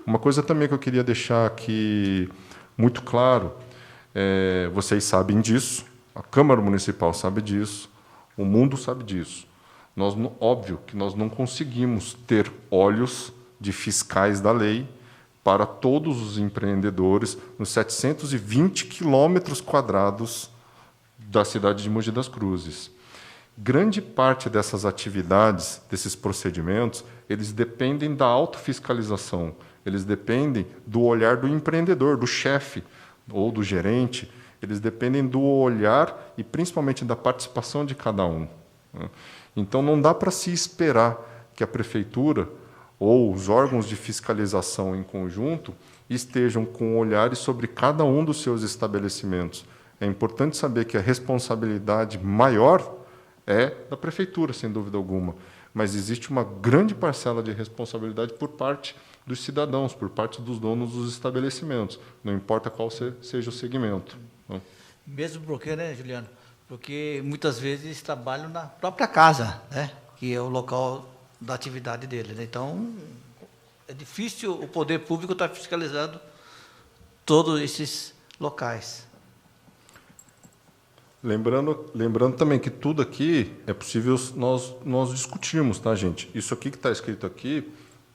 Uma coisa também que eu queria deixar aqui muito claro, vocês sabem disso, a Câmara Municipal sabe disso, o mundo sabe disso. Óbvio que nós não conseguimos ter olhos de fiscais da lei para todos os empreendedores nos 720 quilômetros quadrados da cidade de Mogi das Cruzes. Grande parte dessas atividades, desses procedimentos, eles dependem da autofiscalização, eles dependem do olhar do empreendedor, do chefe ou do gerente, eles dependem do olhar e principalmente da participação de cada um. Então, não dá para se esperar que a prefeitura ou os órgãos de fiscalização em conjunto estejam com olhares sobre cada um dos seus estabelecimentos. É importante saber que a responsabilidade maior é da prefeitura, sem dúvida alguma, mas existe uma grande parcela de responsabilidade por parte dos cidadãos, por parte dos donos dos estabelecimentos, não importa qual seja o segmento. Mesmo porque, né, Juliano? Porque muitas vezes trabalham na própria casa, né? Que é o local da atividade dele. Né? Então, é difícil o poder público estar fiscalizando todos esses locais. Lembrando também que tudo aqui é possível nós discutirmos, tá, gente? Isso aqui que está escrito aqui,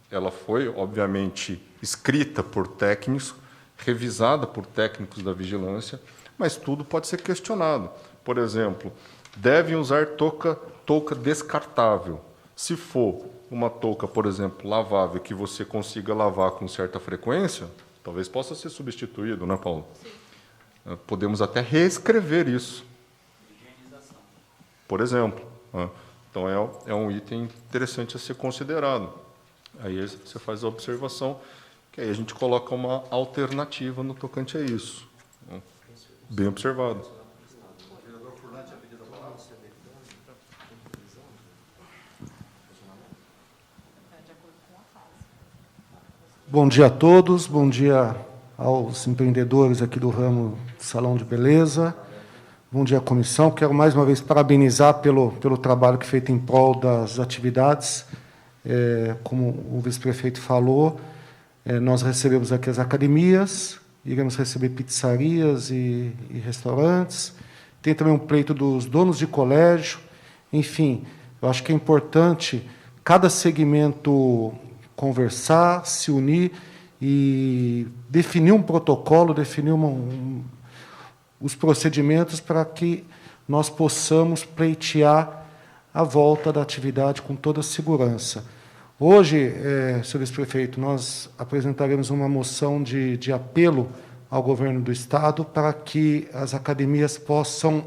ela foi, obviamente, escrita por técnicos, revisada por técnicos da vigilância, mas tudo pode ser questionado. Por exemplo, devem usar touca descartável. Se for uma touca, por exemplo, lavável, que você consiga lavar com certa frequência, talvez possa ser substituído, né, Paulo? Sim. Podemos até reescrever isso. Por exemplo. Então, é um item interessante a ser considerado. Aí você faz a observação, que aí a gente coloca uma alternativa no tocante a isso. Bem observado. Bom dia a todos, bom dia aos empreendedores aqui do ramo Salão de Beleza, bom dia à comissão. Quero mais uma vez parabenizar pelo trabalho que é feito em prol das atividades. Como o vice-prefeito falou, nós recebemos aqui as academias, iremos receber pizzarias e restaurantes. Tem também um pleito dos donos de colégio. Enfim, eu acho que é importante cada segmento conversar, se unir e definir um protocolo, definir os procedimentos para que nós possamos pleitear a volta da atividade com toda a segurança. Hoje, senhor vice-prefeito, nós apresentaremos uma moção de apelo ao governo do Estado para que as academias possam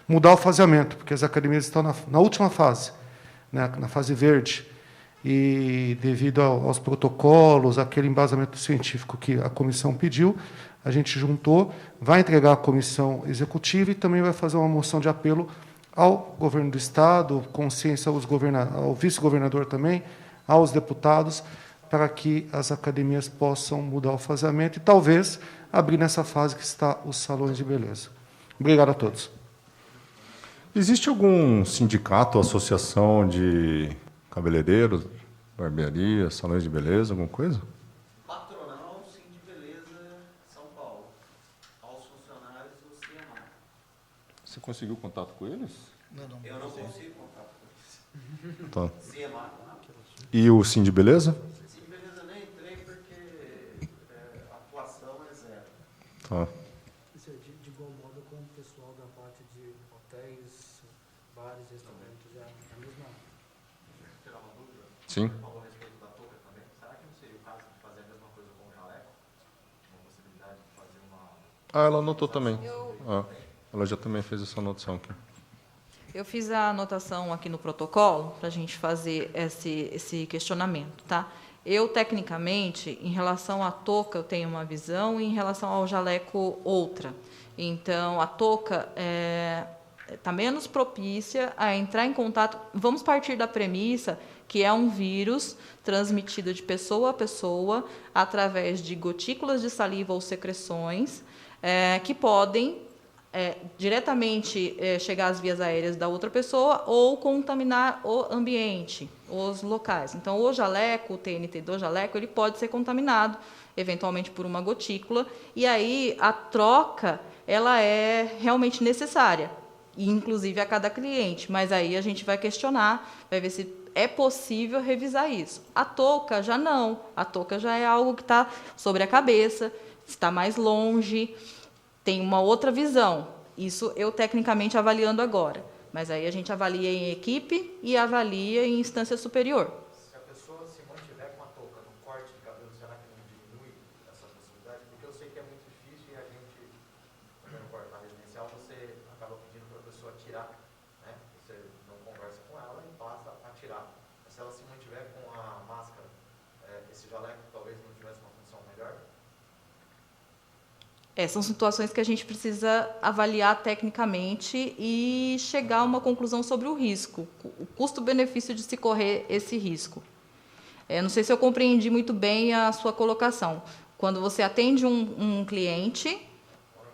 mudar o faseamento, porque as academias estão na última fase, né, na fase verde, e devido aos protocolos, aquele embasamento científico que a comissão pediu, a gente juntou, vai entregar à comissão executiva e também vai fazer uma moção de apelo ao governo do Estado, consciência ao vice-governador também, aos deputados, para que as academias possam mudar o faseamento e, talvez, abrir nessa fase que está os salões de beleza. Obrigado a todos. Existe algum sindicato, associação de cabeleireiros, barbearias, salões de beleza, alguma coisa? Patronal, sim, de beleza, São Paulo. Aos funcionários do CIEMAR. Você conseguiu contato com eles? Eu não consigo contato com eles. Tá. CIEMAR. E o Sim de Beleza? Sim, de beleza, nem entrei porque a atuação é zero. Tá. Isso é de igual modo com o pessoal da parte de hotéis, bares, restaurantes, é a mesma. Tirar uma dúvida? Sim. Você falou a respeito da touca também. Será que não seria o caso de fazer a mesma coisa com o jaleco? Uma possibilidade de fazer uma... Ah, ela anotou também. Ela já também fez essa anotação aqui. Eu fiz a anotação aqui no protocolo para a gente fazer esse questionamento, tá? Eu, tecnicamente, em relação à touca, eu tenho uma visão, e em relação ao jaleco, outra. Então, a touca está menos propícia a entrar em contato. Vamos partir da premissa que é um vírus transmitido de pessoa a pessoa através de gotículas de saliva ou secreções que podem diretamente chegar às vias aéreas da outra pessoa ou contaminar o ambiente, os locais. Então, o jaleco, o TNT do jaleco, ele pode ser contaminado, eventualmente por uma gotícula, e aí a troca ela é realmente necessária, inclusive a cada cliente, mas aí a gente vai questionar, vai ver se é possível revisar isso. A touca já não, a touca já é algo que está sobre a cabeça, está mais longe, tem uma outra visão. Isso eu tecnicamente avaliando agora. Mas aí a gente avalia em equipe e avalia em instância superior. Se a pessoa se mantiver com a touca no corte de cabelo, será que não diminui essa possibilidade? Porque eu sei que é muito difícil e a gente, quando no corte na residencial, você acaba pedindo para a pessoa tirar, né? Você não conversa com ela e passa a tirar. Mas se ela se mantiver com a máscara, esse jaleco talvez não tivesse uma função melhor? São situações que a gente precisa avaliar tecnicamente e chegar a uma conclusão sobre o risco, o custo-benefício de se correr esse risco. Não sei se eu compreendi muito bem a sua colocação. Quando você atende um cliente...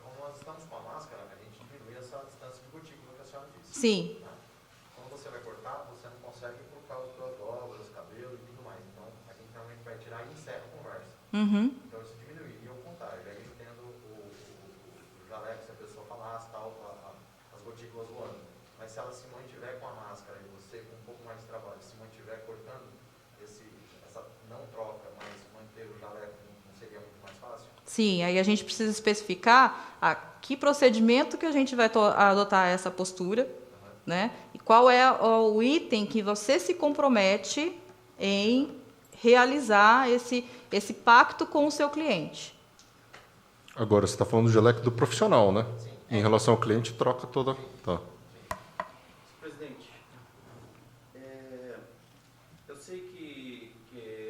Como nós estamos com a máscara, a gente diminui essa distância de gotícula que a senhora disse. Sim. Né? Quando você vai cortar, você não consegue por causa das dobras, cabelo e tudo mais. Então, a gente realmente vai tirar e encerra a conversa. Uhum. Então, isso diminui. E ao contrário, aí eu entendo o jaleco, se a pessoa falasse, tal, as gotículas voando. Mas se ela se mantiver com a máscara e você com um pouco mais de trabalho, se mantiver cortando essa não troca, mas manter o jaleco, não seria muito mais fácil? Sim, aí a gente precisa especificar a que procedimento que a gente vai adotar essa postura, né? E qual é o item que você se compromete em realizar esse pacto com o seu cliente. Agora, você está falando do jaleco do profissional, né? Sim. Em relação ao cliente, troca toda... Tá. Presidente, eu sei que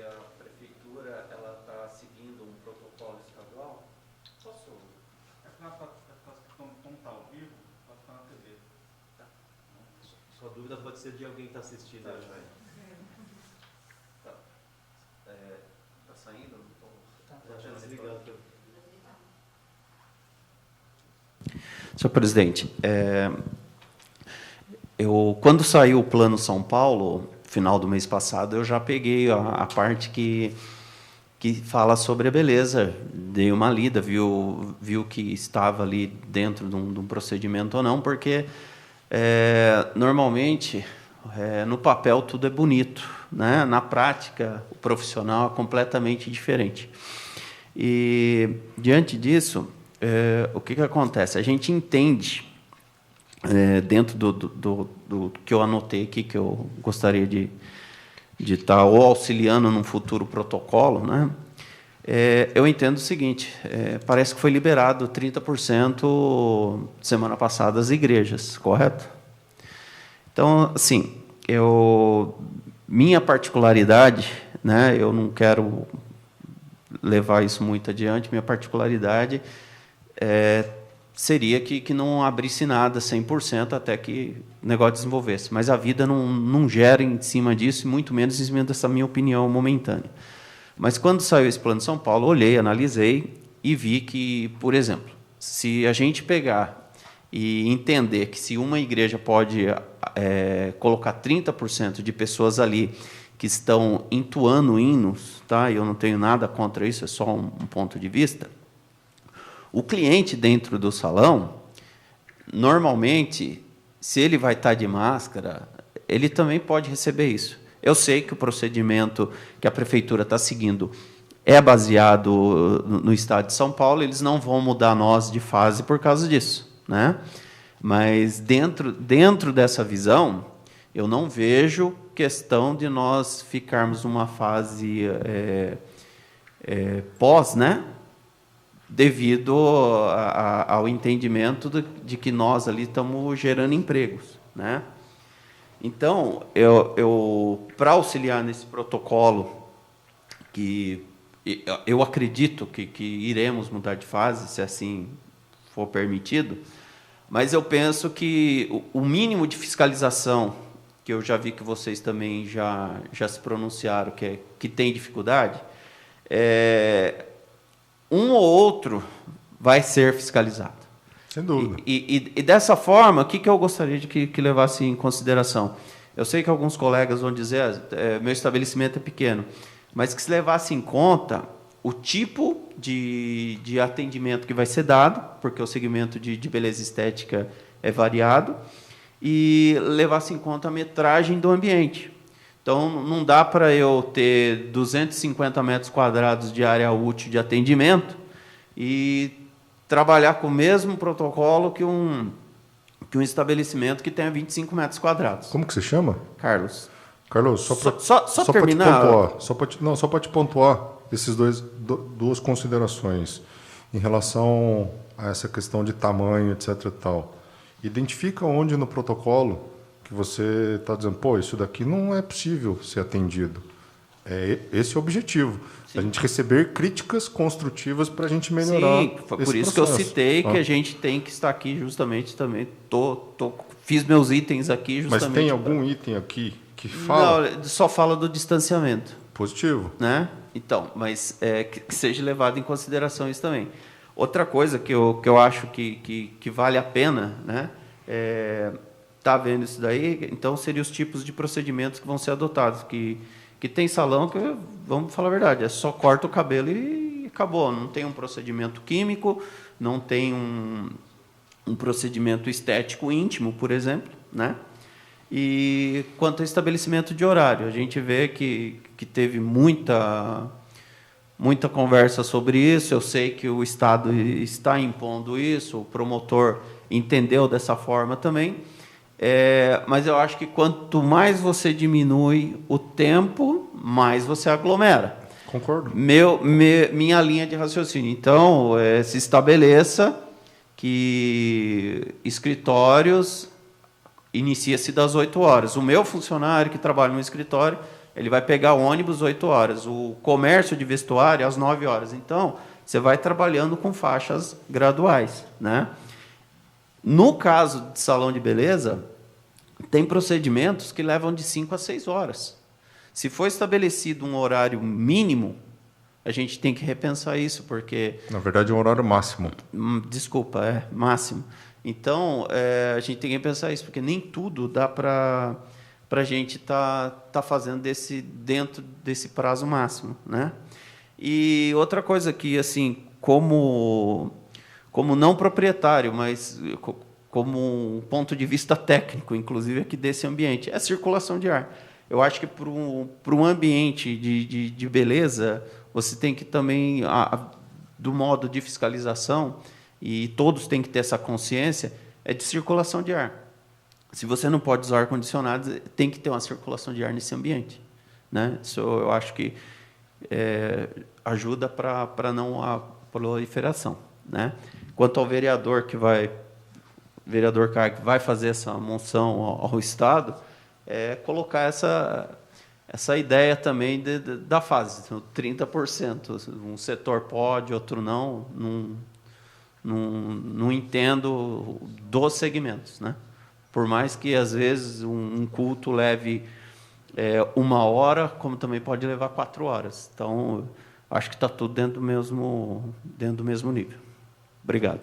a prefeitura ela está seguindo um protocolo estadual. Posso? Como está ao vivo, vai ficar na TV. Tá. Sua dúvida pode ser de alguém que está assistindo. Tá. Tá saindo? Já tinha desligado. Senhor presidente, quando saiu o Plano São Paulo, final do mês passado, eu já peguei a parte que fala sobre a beleza, dei uma lida, viu que estava ali dentro de um procedimento ou não, porque normalmente no papel tudo é bonito, né? Na prática o profissional é completamente diferente. E diante disso, o que acontece? A gente entende, dentro do que eu anotei aqui, que eu gostaria de estar ou auxiliando num futuro protocolo, né? Eu entendo o seguinte, parece que foi liberado 30% semana passada das igrejas, correto? Então, assim, minha particularidade, né, eu não quero levar isso muito adiante, minha particularidade seria que não abrisse nada 100% até que o negócio desenvolvesse. Mas a vida não gera em cima disso, e muito menos em cima dessa minha opinião momentânea. Mas quando saiu esse plano de São Paulo, olhei, analisei e vi que, por exemplo, se a gente pegar e entender que se uma igreja pode colocar 30% de pessoas ali que estão entoando hinos, tá? Eu não tenho nada contra isso, é só um ponto de vista. O cliente dentro do salão, normalmente, se ele vai estar de máscara, ele também pode receber isso. Eu sei que o procedimento que a prefeitura está seguindo é baseado no estado de São Paulo, eles não vão mudar nós de fase por causa disso, né? Mas dentro dessa visão, eu não vejo questão de nós ficarmos numa fase pós, né? Devido ao entendimento de que nós ali estamos gerando empregos, né? Então, para auxiliar nesse protocolo, que eu acredito que iremos mudar de fase, se assim for permitido, mas eu penso que o mínimo de fiscalização, que eu já vi que vocês também já se pronunciaram, que tem dificuldade, um ou outro vai ser fiscalizado. Sem dúvida. E dessa forma, o que eu gostaria de que levasse em consideração? Eu sei que alguns colegas vão dizer meu estabelecimento é pequeno, mas que se levasse em conta o tipo de atendimento que vai ser dado, porque o segmento de beleza estética é variado, e levasse em conta a metragem do ambiente. Então, não dá para eu ter 250 metros quadrados de área útil de atendimento e trabalhar com o mesmo protocolo que um estabelecimento que tenha 25 metros quadrados. Como que você chama? Carlos. Carlos, só terminar. Só para te pontuar esses duas considerações em relação a essa questão de tamanho, etc. e tal. Identifica onde no protocolo que você está dizendo, pô, isso daqui não é possível ser atendido. Esse é o objetivo. Sim. A gente receber críticas construtivas para a gente melhorar. Sim, por isso processo. Que eu citei que a gente tem que estar aqui justamente também. Fiz meus itens aqui justamente. Mas tem algum item aqui que fala? Não, só fala do distanciamento. Positivo. Né? Então, mas que seja levado em consideração isso também. Outra coisa que eu acho que vale a pena, né? Tá vendo isso daí? Então, seriam os tipos de procedimentos que vão ser adotados. Que tem salão que, vamos falar a verdade, só corta o cabelo e acabou. Não tem um procedimento químico, não tem um procedimento estético íntimo, por exemplo, né? E quanto ao estabelecimento de horário, a gente vê que teve muita conversa sobre isso. Eu sei que o Estado está impondo isso, o promotor entendeu dessa forma também. Mas eu acho que quanto mais você diminui o tempo, mais você aglomera. Concordo. Minha linha de raciocínio. Então, se estabeleça que escritórios inicia-se das 8 horas. O meu funcionário que trabalha no escritório, ele vai pegar ônibus 8 horas. O comércio de vestuário às 9 horas. Então, você vai trabalhando com faixas graduais, né? No caso de salão de beleza, tem procedimentos que levam de 5 a 6 horas. Se for estabelecido um horário mínimo, a gente tem que repensar isso, porque... Na verdade, é um horário máximo. Desculpa, máximo. Então, a gente tem que pensar isso, porque nem tudo dá para para a gente tá fazendo dentro desse prazo máximo, né? E outra coisa que, assim, como não proprietário, mas como um ponto de vista técnico, inclusive aqui desse ambiente, é a circulação de ar. Eu acho que para um ambiente de beleza, você tem que também, do modo de fiscalização, e todos têm que ter essa consciência, é de circulação de ar. Se você não pode usar ar-condicionado, tem que ter uma circulação de ar nesse ambiente, né? Isso eu acho que ajuda para não a proliferação, né? Quanto ao vereador vereador Carg, que vai fazer essa moção ao Estado, colocar essa ideia também da fase, então, 30%. Um setor pode, outro não. Não entendo dos segmentos, né? Por mais que, às vezes, um culto leve 1 hora, como também pode levar 4 horas. Então, acho que está tudo dentro do mesmo nível. Obrigado.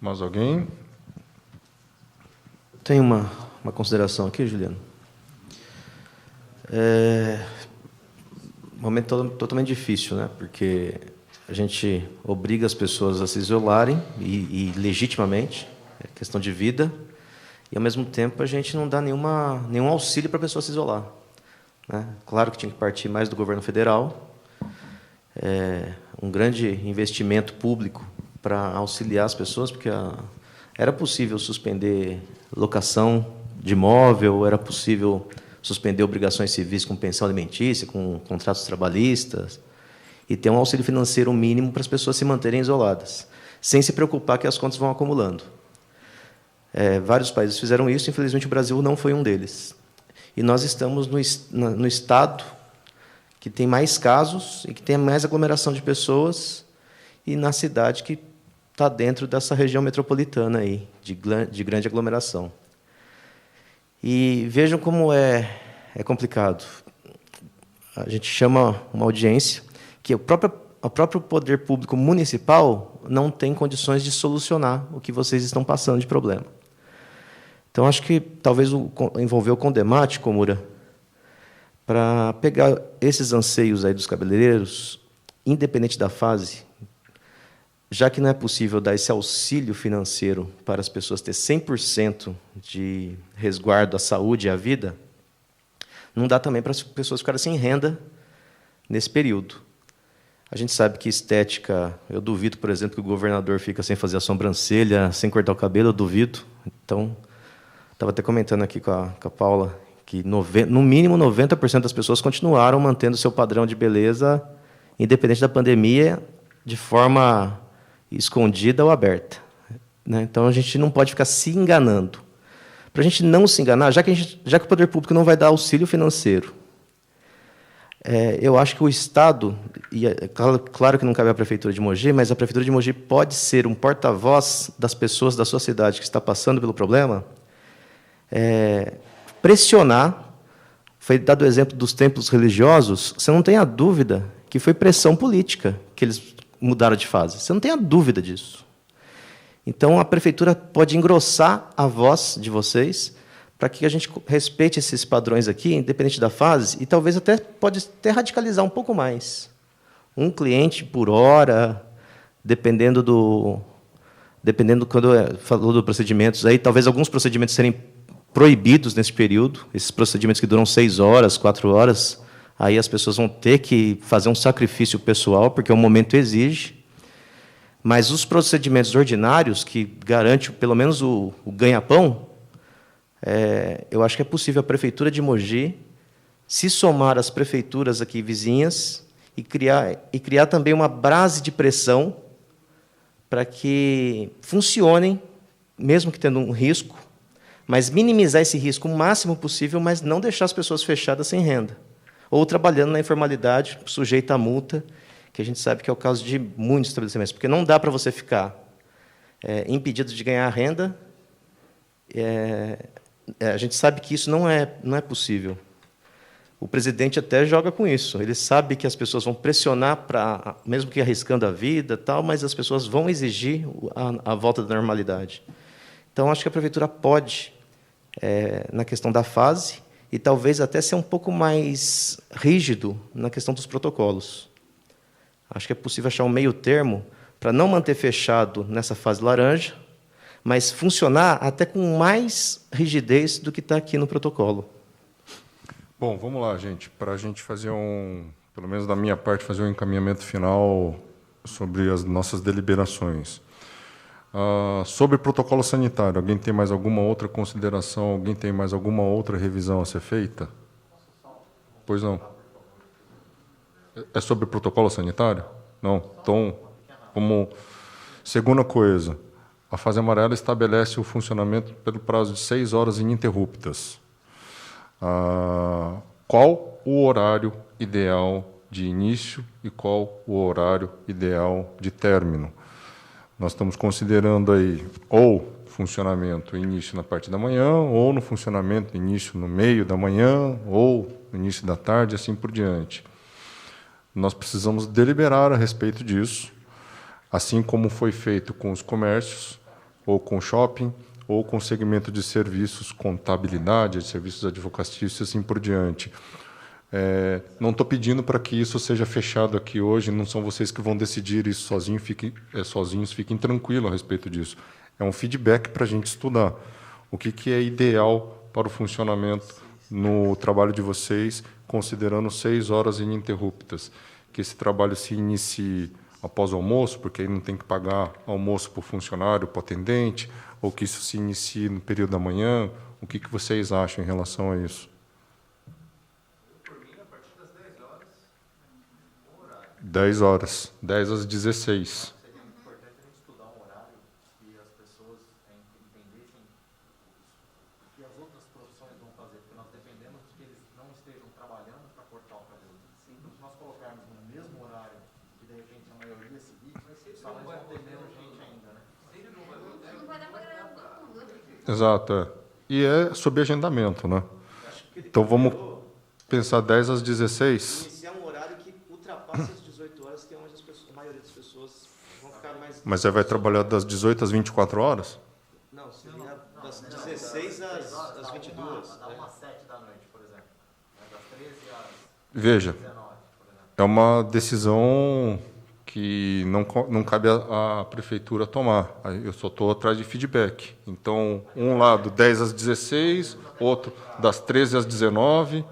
Mais alguém? Tem uma consideração aqui, Juliano. Um momento totalmente difícil, né? Porque a gente obriga as pessoas a se isolarem, e legitimamente, é questão de vida, e, ao mesmo tempo, a gente não dá nenhum auxílio para a pessoa se isolar, né? Claro que tinha que partir mais do governo federal, um grande investimento público para auxiliar as pessoas, porque era possível suspender locação de imóvel, era possível suspender obrigações civis com pensão alimentícia, com contratos trabalhistas, e ter um auxílio financeiro mínimo para as pessoas se manterem isoladas, sem se preocupar que as contas vão acumulando. Vários países fizeram isso, infelizmente o Brasil não foi um deles. E nós estamos no estado que tem mais casos e que tem mais aglomeração de pessoas, e na cidade que está dentro dessa região metropolitana aí, de grande aglomeração. E vejam como é complicado. A gente chama uma audiência que o próprio poder público municipal não tem condições de solucionar o que vocês estão passando de problema. Então, acho que talvez envolver o Condemate, Komura, para pegar esses anseios aí dos cabeleireiros, independente da fase, já que não é possível dar esse auxílio financeiro para as pessoas ter 100% de resguardo à saúde e à vida, não dá também para as pessoas ficarem sem renda nesse período. A gente sabe que estética, eu duvido, por exemplo, que o governador fica sem fazer a sobrancelha, sem cortar o cabelo, eu duvido. Então, estava até comentando aqui com a Paula que no mínimo 90% das pessoas continuaram mantendo seu padrão de beleza, independente da pandemia, de forma escondida ou aberta, né? Então, a gente não pode ficar se enganando. Para a gente não se enganar, já que o poder público não vai dar auxílio financeiro, eu acho que o Estado, e claro que não cabe à Prefeitura de Mogi, mas a Prefeitura de Mogi pode ser um porta-voz das pessoas da sua cidade que está passando pelo problema, pressionar. Foi dado o exemplo dos templos religiosos, você não tem a dúvida que foi pressão política que eles mudaram de fase. Você não tem a dúvida disso. Então, a Prefeitura pode engrossar a voz de vocês para que a gente respeite esses padrões aqui, independente da fase, e talvez pode até radicalizar um pouco mais. Um cliente por hora, dependendo quando falou dos procedimentos, aí talvez alguns procedimentos serem proibidos nesse período, esses procedimentos que duram 6 horas, 4 horas, aí as pessoas vão ter que fazer um sacrifício pessoal, porque o momento exige. Mas os procedimentos ordinários, que garantem pelo menos o ganha-pão, eu acho que é possível a Prefeitura de Mogi se somar às prefeituras aqui vizinhas e criar também uma base de pressão para que funcionem, mesmo que tendo um risco, mas minimizar esse risco o máximo possível, mas não deixar as pessoas fechadas sem renda, ou trabalhando na informalidade, sujeita a multa, que a gente sabe que é o caso de muitos estabelecimentos, porque não dá para você ficar impedido de ganhar renda. A gente sabe que isso não é possível. O presidente até joga com isso. Ele sabe que as pessoas vão pressionar, mesmo que arriscando a vida, tal, mas as pessoas vão exigir a volta da normalidade. Então, acho que a Prefeitura pode na questão da fase e talvez até ser um pouco mais rígido na questão dos protocolos. Acho que é possível achar um meio termo para não manter fechado nessa fase laranja, mas funcionar até com mais rigidez do que está aqui no protocolo. Bom, vamos lá, gente. Para a gente fazer pelo menos da minha parte, fazer um encaminhamento final sobre as nossas deliberações. Sobre protocolo sanitário, alguém tem mais alguma outra consideração? Alguém tem mais alguma outra revisão a ser feita? Pois não. É sobre protocolo sanitário? Não. Então, segunda coisa, a fase amarela estabelece o funcionamento pelo prazo de 6 horas ininterruptas. Qual o horário ideal de início e qual o horário ideal de término? Nós estamos considerando aí ou funcionamento início na parte da manhã, ou no funcionamento início no meio da manhã, ou no início da tarde, assim por diante. Nós precisamos deliberar a respeito disso, assim como foi feito com os comércios, ou com shopping, ou com segmento de serviços, contabilidade, serviços advocatícios, assim por diante. Não estou pedindo para que isso seja fechado aqui hoje, não são vocês que vão decidir isso sozinhos, fiquem tranquilos a respeito disso. É um feedback para a gente estudar o que é ideal para o funcionamento no trabalho de vocês, considerando 6 horas ininterruptas. Que esse trabalho se inicie após o almoço, porque aí não tem que pagar almoço para o funcionário, para o atendente, ou que isso se inicie no período da manhã. O que vocês acham em relação a isso? 10 horas, 10 às 16. Seria importante a gente estudar um horário que as pessoas entendessem o que as outras profissões vão fazer, porque nós dependemos de que eles não estejam trabalhando para cortar o cabelo. Se nós colocarmos no mesmo horário que de repente a maioria seguir, os salões vão ter menos gente ainda, né? Não vai dar para agradar todo mundo. Exato, E é sob agendamento, né? Então vamos pensar 10 às 16. Iniciar um horário que ultrapasse as 18 horas, que é onde a maioria das pessoas vão ficar mais... Mas você vai trabalhar das 18 às 24 horas? Não, seria das 16 às 22. Dá umas 7 da noite, por exemplo. Das 13 às Veja, 19, por exemplo. é uma decisão que não cabe à prefeitura tomar. Eu só estou atrás de feedback. Então, um lado 10 às 16, outro das 13 às 19.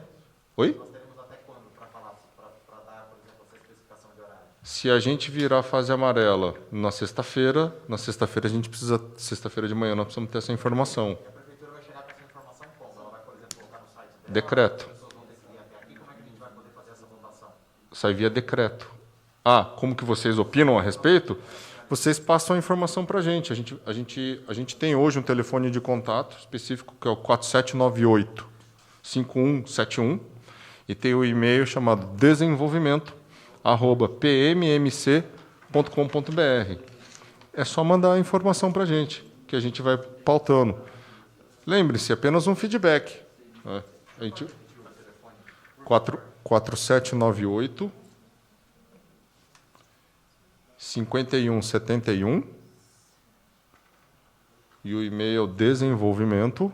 Oi? Nós teremos até quando para falar, para dar, por exemplo, essa especificação de horário? Se a gente virar a fase amarela na sexta-feira a gente precisa, sexta-feira de manhã, nós precisamos ter essa informação. E a prefeitura vai chegar com essa informação como? Ela vai, por exemplo, colocar no site dela? Decreto. As pessoas vão decidir até aqui, como é que a gente vai poder fazer essa votação? Sai via decreto. Como que vocês opinam a respeito? Vocês passam a informação para a gente. A gente tem hoje um telefone de contato específico, que é o 4798-5171, e tem o e-mail chamado desenvolvimento@pmmc.com.br. É só mandar a informação para a gente, que a gente vai pautando. Lembre-se, apenas um feedback. Né? 4798 5171 e o e-mail desenvolvimento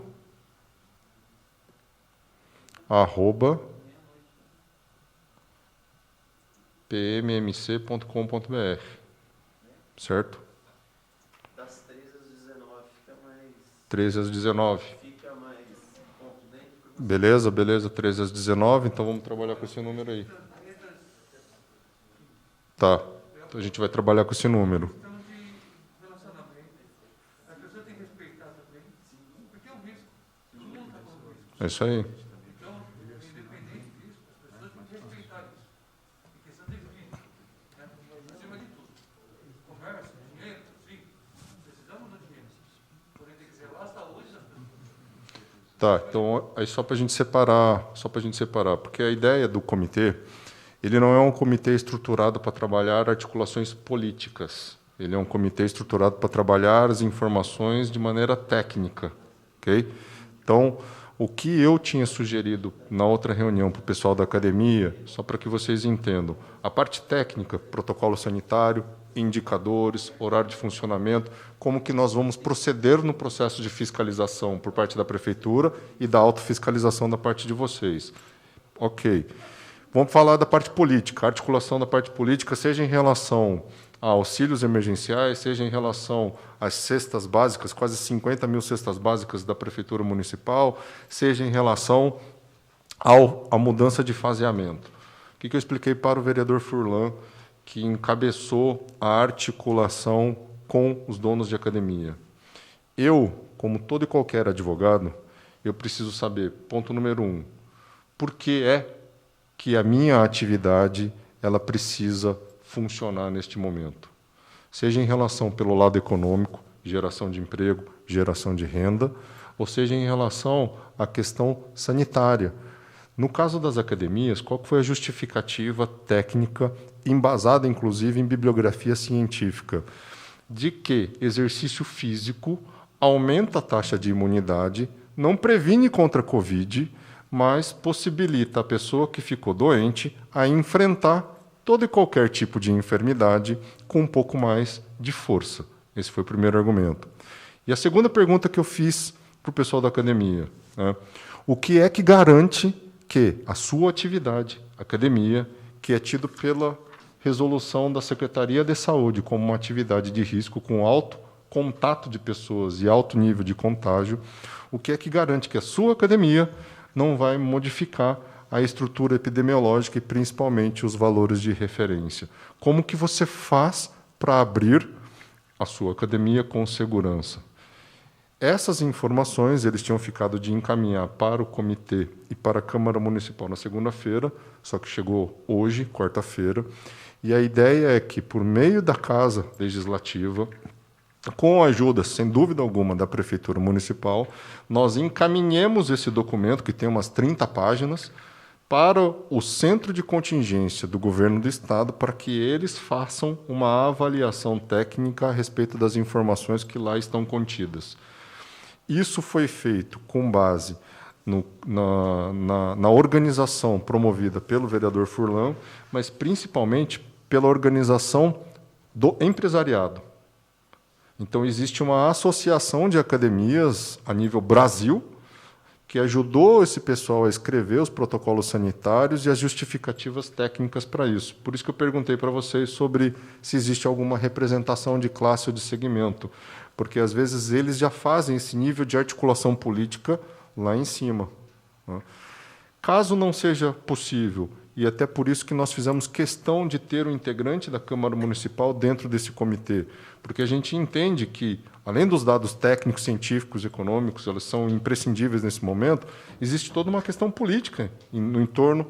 @pmmc.com.br, certo? Das 13 às 19 fica mais... 13 às 19. Fica mais contundente. Beleza, 13 às 19, então vamos trabalhar com esse número aí. Tá, então a gente vai trabalhar com esse número. Questão de relacionamento. A pessoa tem que respeitar também, porque é um risco. Todo mundo está com risco. É isso aí. Então, independente disso, as pessoas têm que respeitar isso. É questão de vida, né? Acima de tudo. Comércio, dinheiro, sim. Precisamos do dinheiro. Porém, tem que zelar a saúde das pessoas. Tá, então aí só para a gente separar, porque a ideia do comitê, ele não é um comitê estruturado para trabalhar articulações políticas. Ele é um comitê estruturado para trabalhar as informações de maneira técnica, ok? Então, o que eu tinha sugerido na outra reunião para o pessoal da academia, só para que vocês entendam, a parte técnica, protocolo sanitário, indicadores, horário de funcionamento, como que nós vamos proceder no processo de fiscalização por parte da Prefeitura e da autofiscalização da parte de vocês. Ok. Vamos falar da parte política, a articulação da parte política, seja em relação a auxílios emergenciais, seja em relação às cestas básicas, quase 50 mil cestas básicas da Prefeitura Municipal, seja em relação à mudança de faseamento. O que eu expliquei para o vereador Furlan, que encabeçou a articulação com os donos de academia? Eu, como todo e qualquer advogado, eu preciso saber, ponto número 1, por que é que a minha atividade ela precisa funcionar neste momento. Seja em relação pelo lado econômico, geração de emprego, geração de renda, ou seja em relação à questão sanitária. No caso das academias, qual foi a justificativa técnica, embasada inclusive em bibliografia científica, de que exercício físico aumenta a taxa de imunidade, não previne contra a Covid, mas possibilita a pessoa que ficou doente a enfrentar todo e qualquer tipo de enfermidade com um pouco mais de força. Esse foi o primeiro argumento. E a segunda pergunta que eu fiz para o pessoal da academia, né? O que é que garante que a sua atividade, academia, que é tido pela resolução da Secretaria de Saúde como uma atividade de risco com alto contato de pessoas e alto nível de contágio, o que é que garante que a sua academia não vai modificar a estrutura epidemiológica e principalmente os valores de referência? Como que você faz para abrir a sua academia com segurança? Essas informações eles tinham ficado de encaminhar para o comitê e para a Câmara Municipal na segunda-feira, só que chegou hoje, quarta-feira, e a ideia é que, por meio da Casa Legislativa, com a ajuda, sem dúvida alguma, da Prefeitura Municipal, nós encaminhemos esse documento, que tem umas 30 páginas, para o Centro de Contingência do Governo do Estado, para que eles façam uma avaliação técnica a respeito das informações que lá estão contidas. Isso foi feito com base na organização promovida pelo vereador Furlan, mas principalmente pela organização do empresariado. Então, existe uma associação de academias a nível Brasil que ajudou esse pessoal a escrever os protocolos sanitários e as justificativas técnicas para isso. Por isso que eu perguntei para vocês sobre se existe alguma representação de classe ou de segmento, porque, às vezes, eles já fazem esse nível de articulação política lá em cima. Caso não seja possível, e até por isso que nós fizemos questão de ter um integrante da Câmara Municipal dentro desse comitê, porque a gente entende que, além dos dados técnicos, científicos, econômicos, eles são imprescindíveis nesse momento, existe toda uma questão política no entorno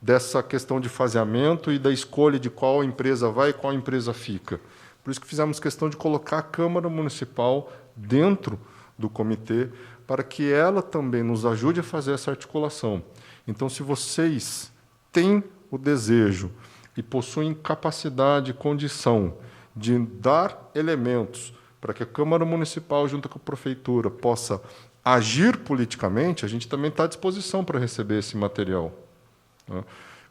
dessa questão de faseamento e da escolha de qual empresa vai e qual empresa fica. Por isso que fizemos questão de colocar a Câmara Municipal dentro do comitê, para que ela também nos ajude a fazer essa articulação. Então, se vocês têm o desejo e possuem capacidade e condição de dar elementos para que a Câmara Municipal, junto com a Prefeitura, possa agir politicamente, a gente também está à disposição para receber esse material.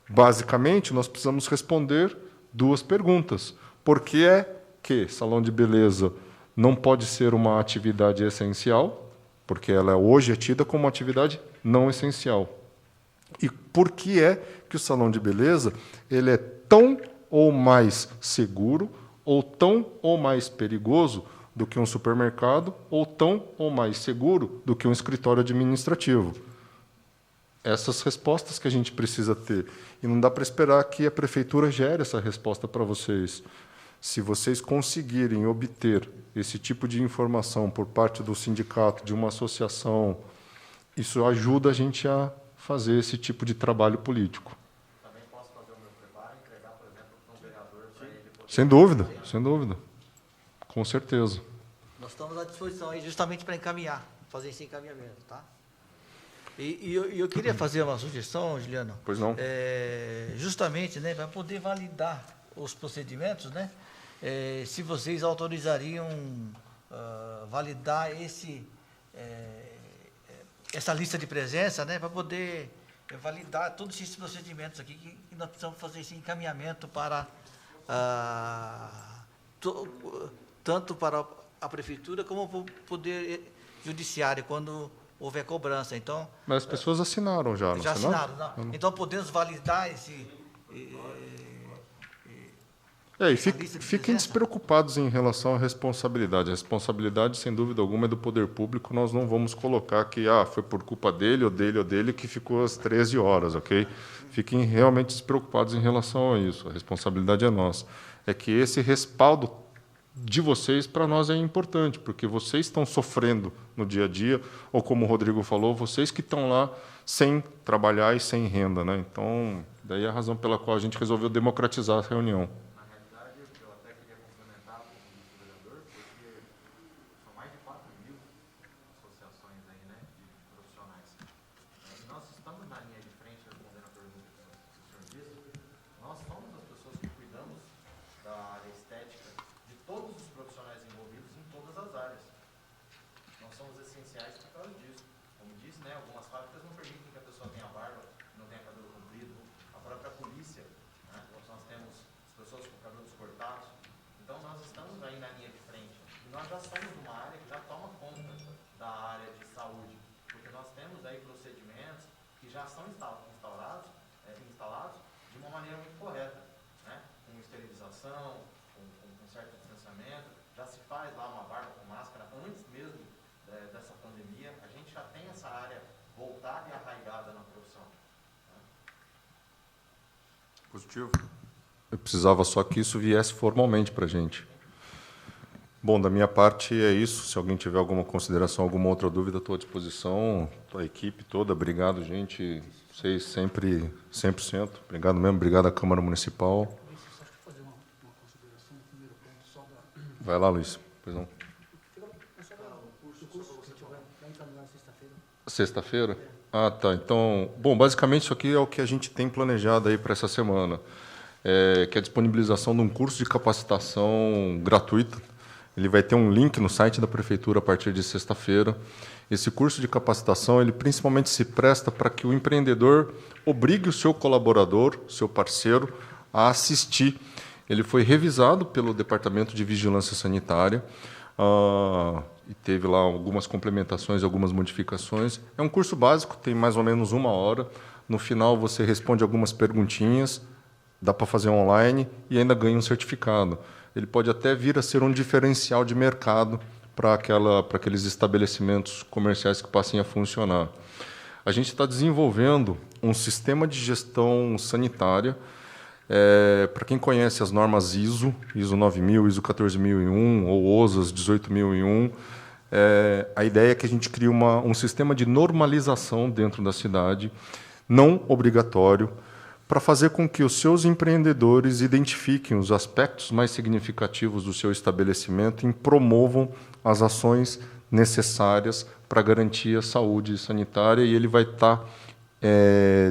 Basicamente, nós precisamos responder 2 perguntas. Por que é que salão de beleza não pode ser uma atividade essencial? Porque ela hoje é tida como uma atividade não essencial. E por que é que o salão de beleza ele é tão ou mais seguro, ou tão ou mais perigoso do que um supermercado, ou tão ou mais seguro do que um escritório administrativo? Essas respostas que a gente precisa ter. E não dá para esperar que a Prefeitura gere essa resposta para vocês. Se vocês conseguirem obter esse tipo de informação por parte do sindicato, de uma associação, isso ajuda a gente a fazer esse tipo de trabalho político. Também posso fazer o meu preparo e entregar, por exemplo, para um vereador para ele poder... Sem dúvida, sem dúvida. Com certeza. Nós estamos à disposição aí justamente para encaminhar, fazer esse encaminhamento, tá? E eu queria fazer uma sugestão, Juliano. Pois não. Justamente, né, para poder validar os procedimentos, né? Se vocês autorizariam validar essa lista de presença, né, para poder validar todos esses procedimentos aqui, que nós precisamos fazer esse encaminhamento para tanto para a prefeitura como para o poder judiciário, quando houver cobrança. Então, Mas as pessoas assinaram já, não já assinaram? assinaram. Não. Então, podemos validar esse... E fiquem despreocupados em relação à responsabilidade. A responsabilidade, sem dúvida alguma, é do poder público. Nós não vamos colocar que foi por culpa dele, ou dele, ou dele, que ficou às 13 horas, ok? Fiquem realmente despreocupados em relação a isso. A responsabilidade é nossa. É que esse respaldo de vocês, para nós, é importante, porque vocês estão sofrendo no dia a dia, ou como o Rodrigo falou, vocês que estão lá sem trabalhar e sem renda, né? Então, daí é a razão pela qual a gente resolveu democratizar a reunião. Positivo. Eu precisava só que isso viesse formalmente para a gente. Bom, da minha parte é isso. Se alguém tiver alguma consideração, alguma outra dúvida, estou à disposição. A equipe toda, obrigado, gente. Vocês sempre 100%. Obrigado mesmo, obrigado à Câmara Municipal. Vai lá, Luiz. Pois não. Sexta-feira? Ah, tá. Então, bom, basicamente isso aqui é o que a gente tem planejado aí para essa semana, que é a disponibilização de um curso de capacitação gratuita. Ele vai ter um link no site da prefeitura a partir de sexta-feira. Esse curso de capacitação, ele principalmente se presta para que o empreendedor obrigue o seu colaborador, seu parceiro, a assistir. Ele foi revisado pelo Departamento de Vigilância Sanitária, e teve lá algumas complementações, algumas modificações. É um curso básico, tem mais ou menos 1 hora. No final, você responde algumas perguntinhas, dá para fazer online e ainda ganha um certificado. Ele pode até vir a ser um diferencial de mercado para aqueles estabelecimentos comerciais que passem a funcionar. A gente está desenvolvendo um sistema de gestão sanitária. Para quem conhece as normas ISO 9000, ISO 14001 ou OSAS 18001, a ideia é que a gente crie um sistema de normalização dentro da cidade, não obrigatório, para fazer com que os seus empreendedores identifiquem os aspectos mais significativos do seu estabelecimento e promovam as ações necessárias para garantir a saúde sanitária, e ele vai estar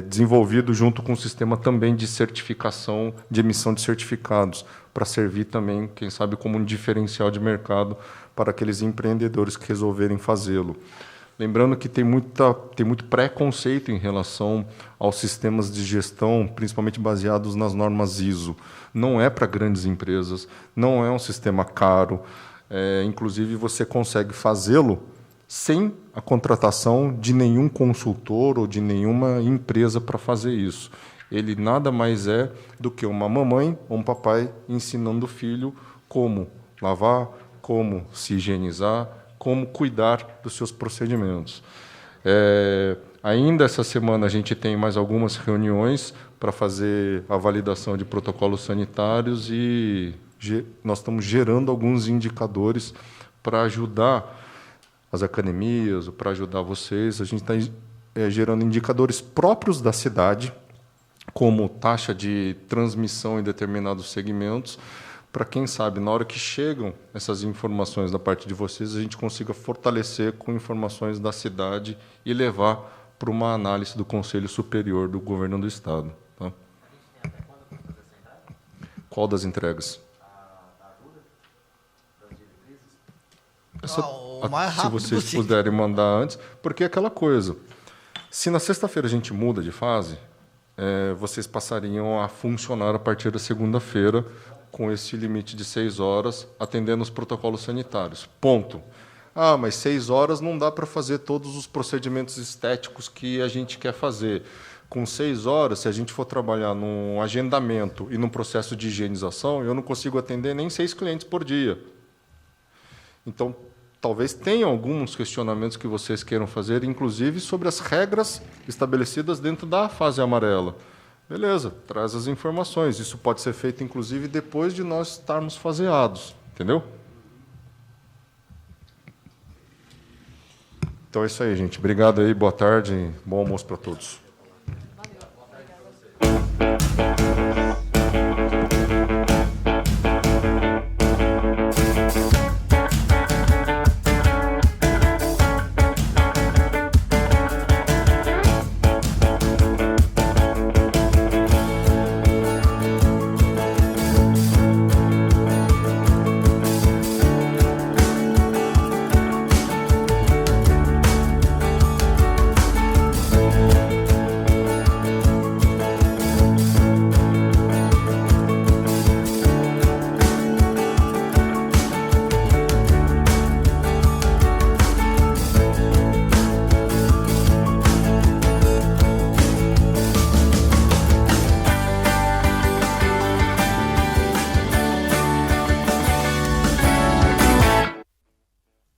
desenvolvido junto com um sistema também de certificação, de emissão de certificados, para servir também, quem sabe, como um diferencial de mercado para aqueles empreendedores que resolverem fazê-lo. Lembrando que tem muito preconceito em relação aos sistemas de gestão, principalmente baseados nas normas ISO. Não é para grandes empresas, não é um sistema caro, inclusive você consegue fazê-lo sem a contratação de nenhum consultor ou de nenhuma empresa para fazer isso. Ele nada mais é do que uma mamãe ou um papai ensinando o filho como lavar, como se higienizar, como cuidar dos seus procedimentos. Ainda essa semana a gente tem mais algumas reuniões para fazer a validação de protocolos sanitários e nós estamos gerando alguns indicadores para ajudar as academias, para ajudar vocês. A gente está gerando indicadores próprios da cidade, como taxa de transmissão em determinados segmentos, para quem sabe, na hora que chegam essas informações da parte de vocês, a gente consiga fortalecer com informações da cidade e levar para uma análise do Conselho Superior do Governo do Estado. Tá? Qual das entregas? O mais rápido se vocês possível. puderem mandar antes, porque é aquela coisa. Se na sexta-feira a gente muda de fase, vocês passariam a funcionar a partir da segunda-feira com esse limite de 6 horas, atendendo os protocolos sanitários. Ponto. Ah, mas 6 horas não dá para fazer todos os procedimentos estéticos que a gente quer fazer. Com 6 horas, se a gente for trabalhar num agendamento e num processo de higienização, eu não consigo atender nem 6 clientes por dia. Então, talvez tenham alguns questionamentos que vocês queiram fazer, inclusive sobre as regras estabelecidas dentro da fase amarela. Beleza, traz as informações. Isso pode ser feito, inclusive, depois de nós estarmos faseados. Entendeu? Então é isso aí, gente. Obrigado aí, boa tarde, bom almoço para todos.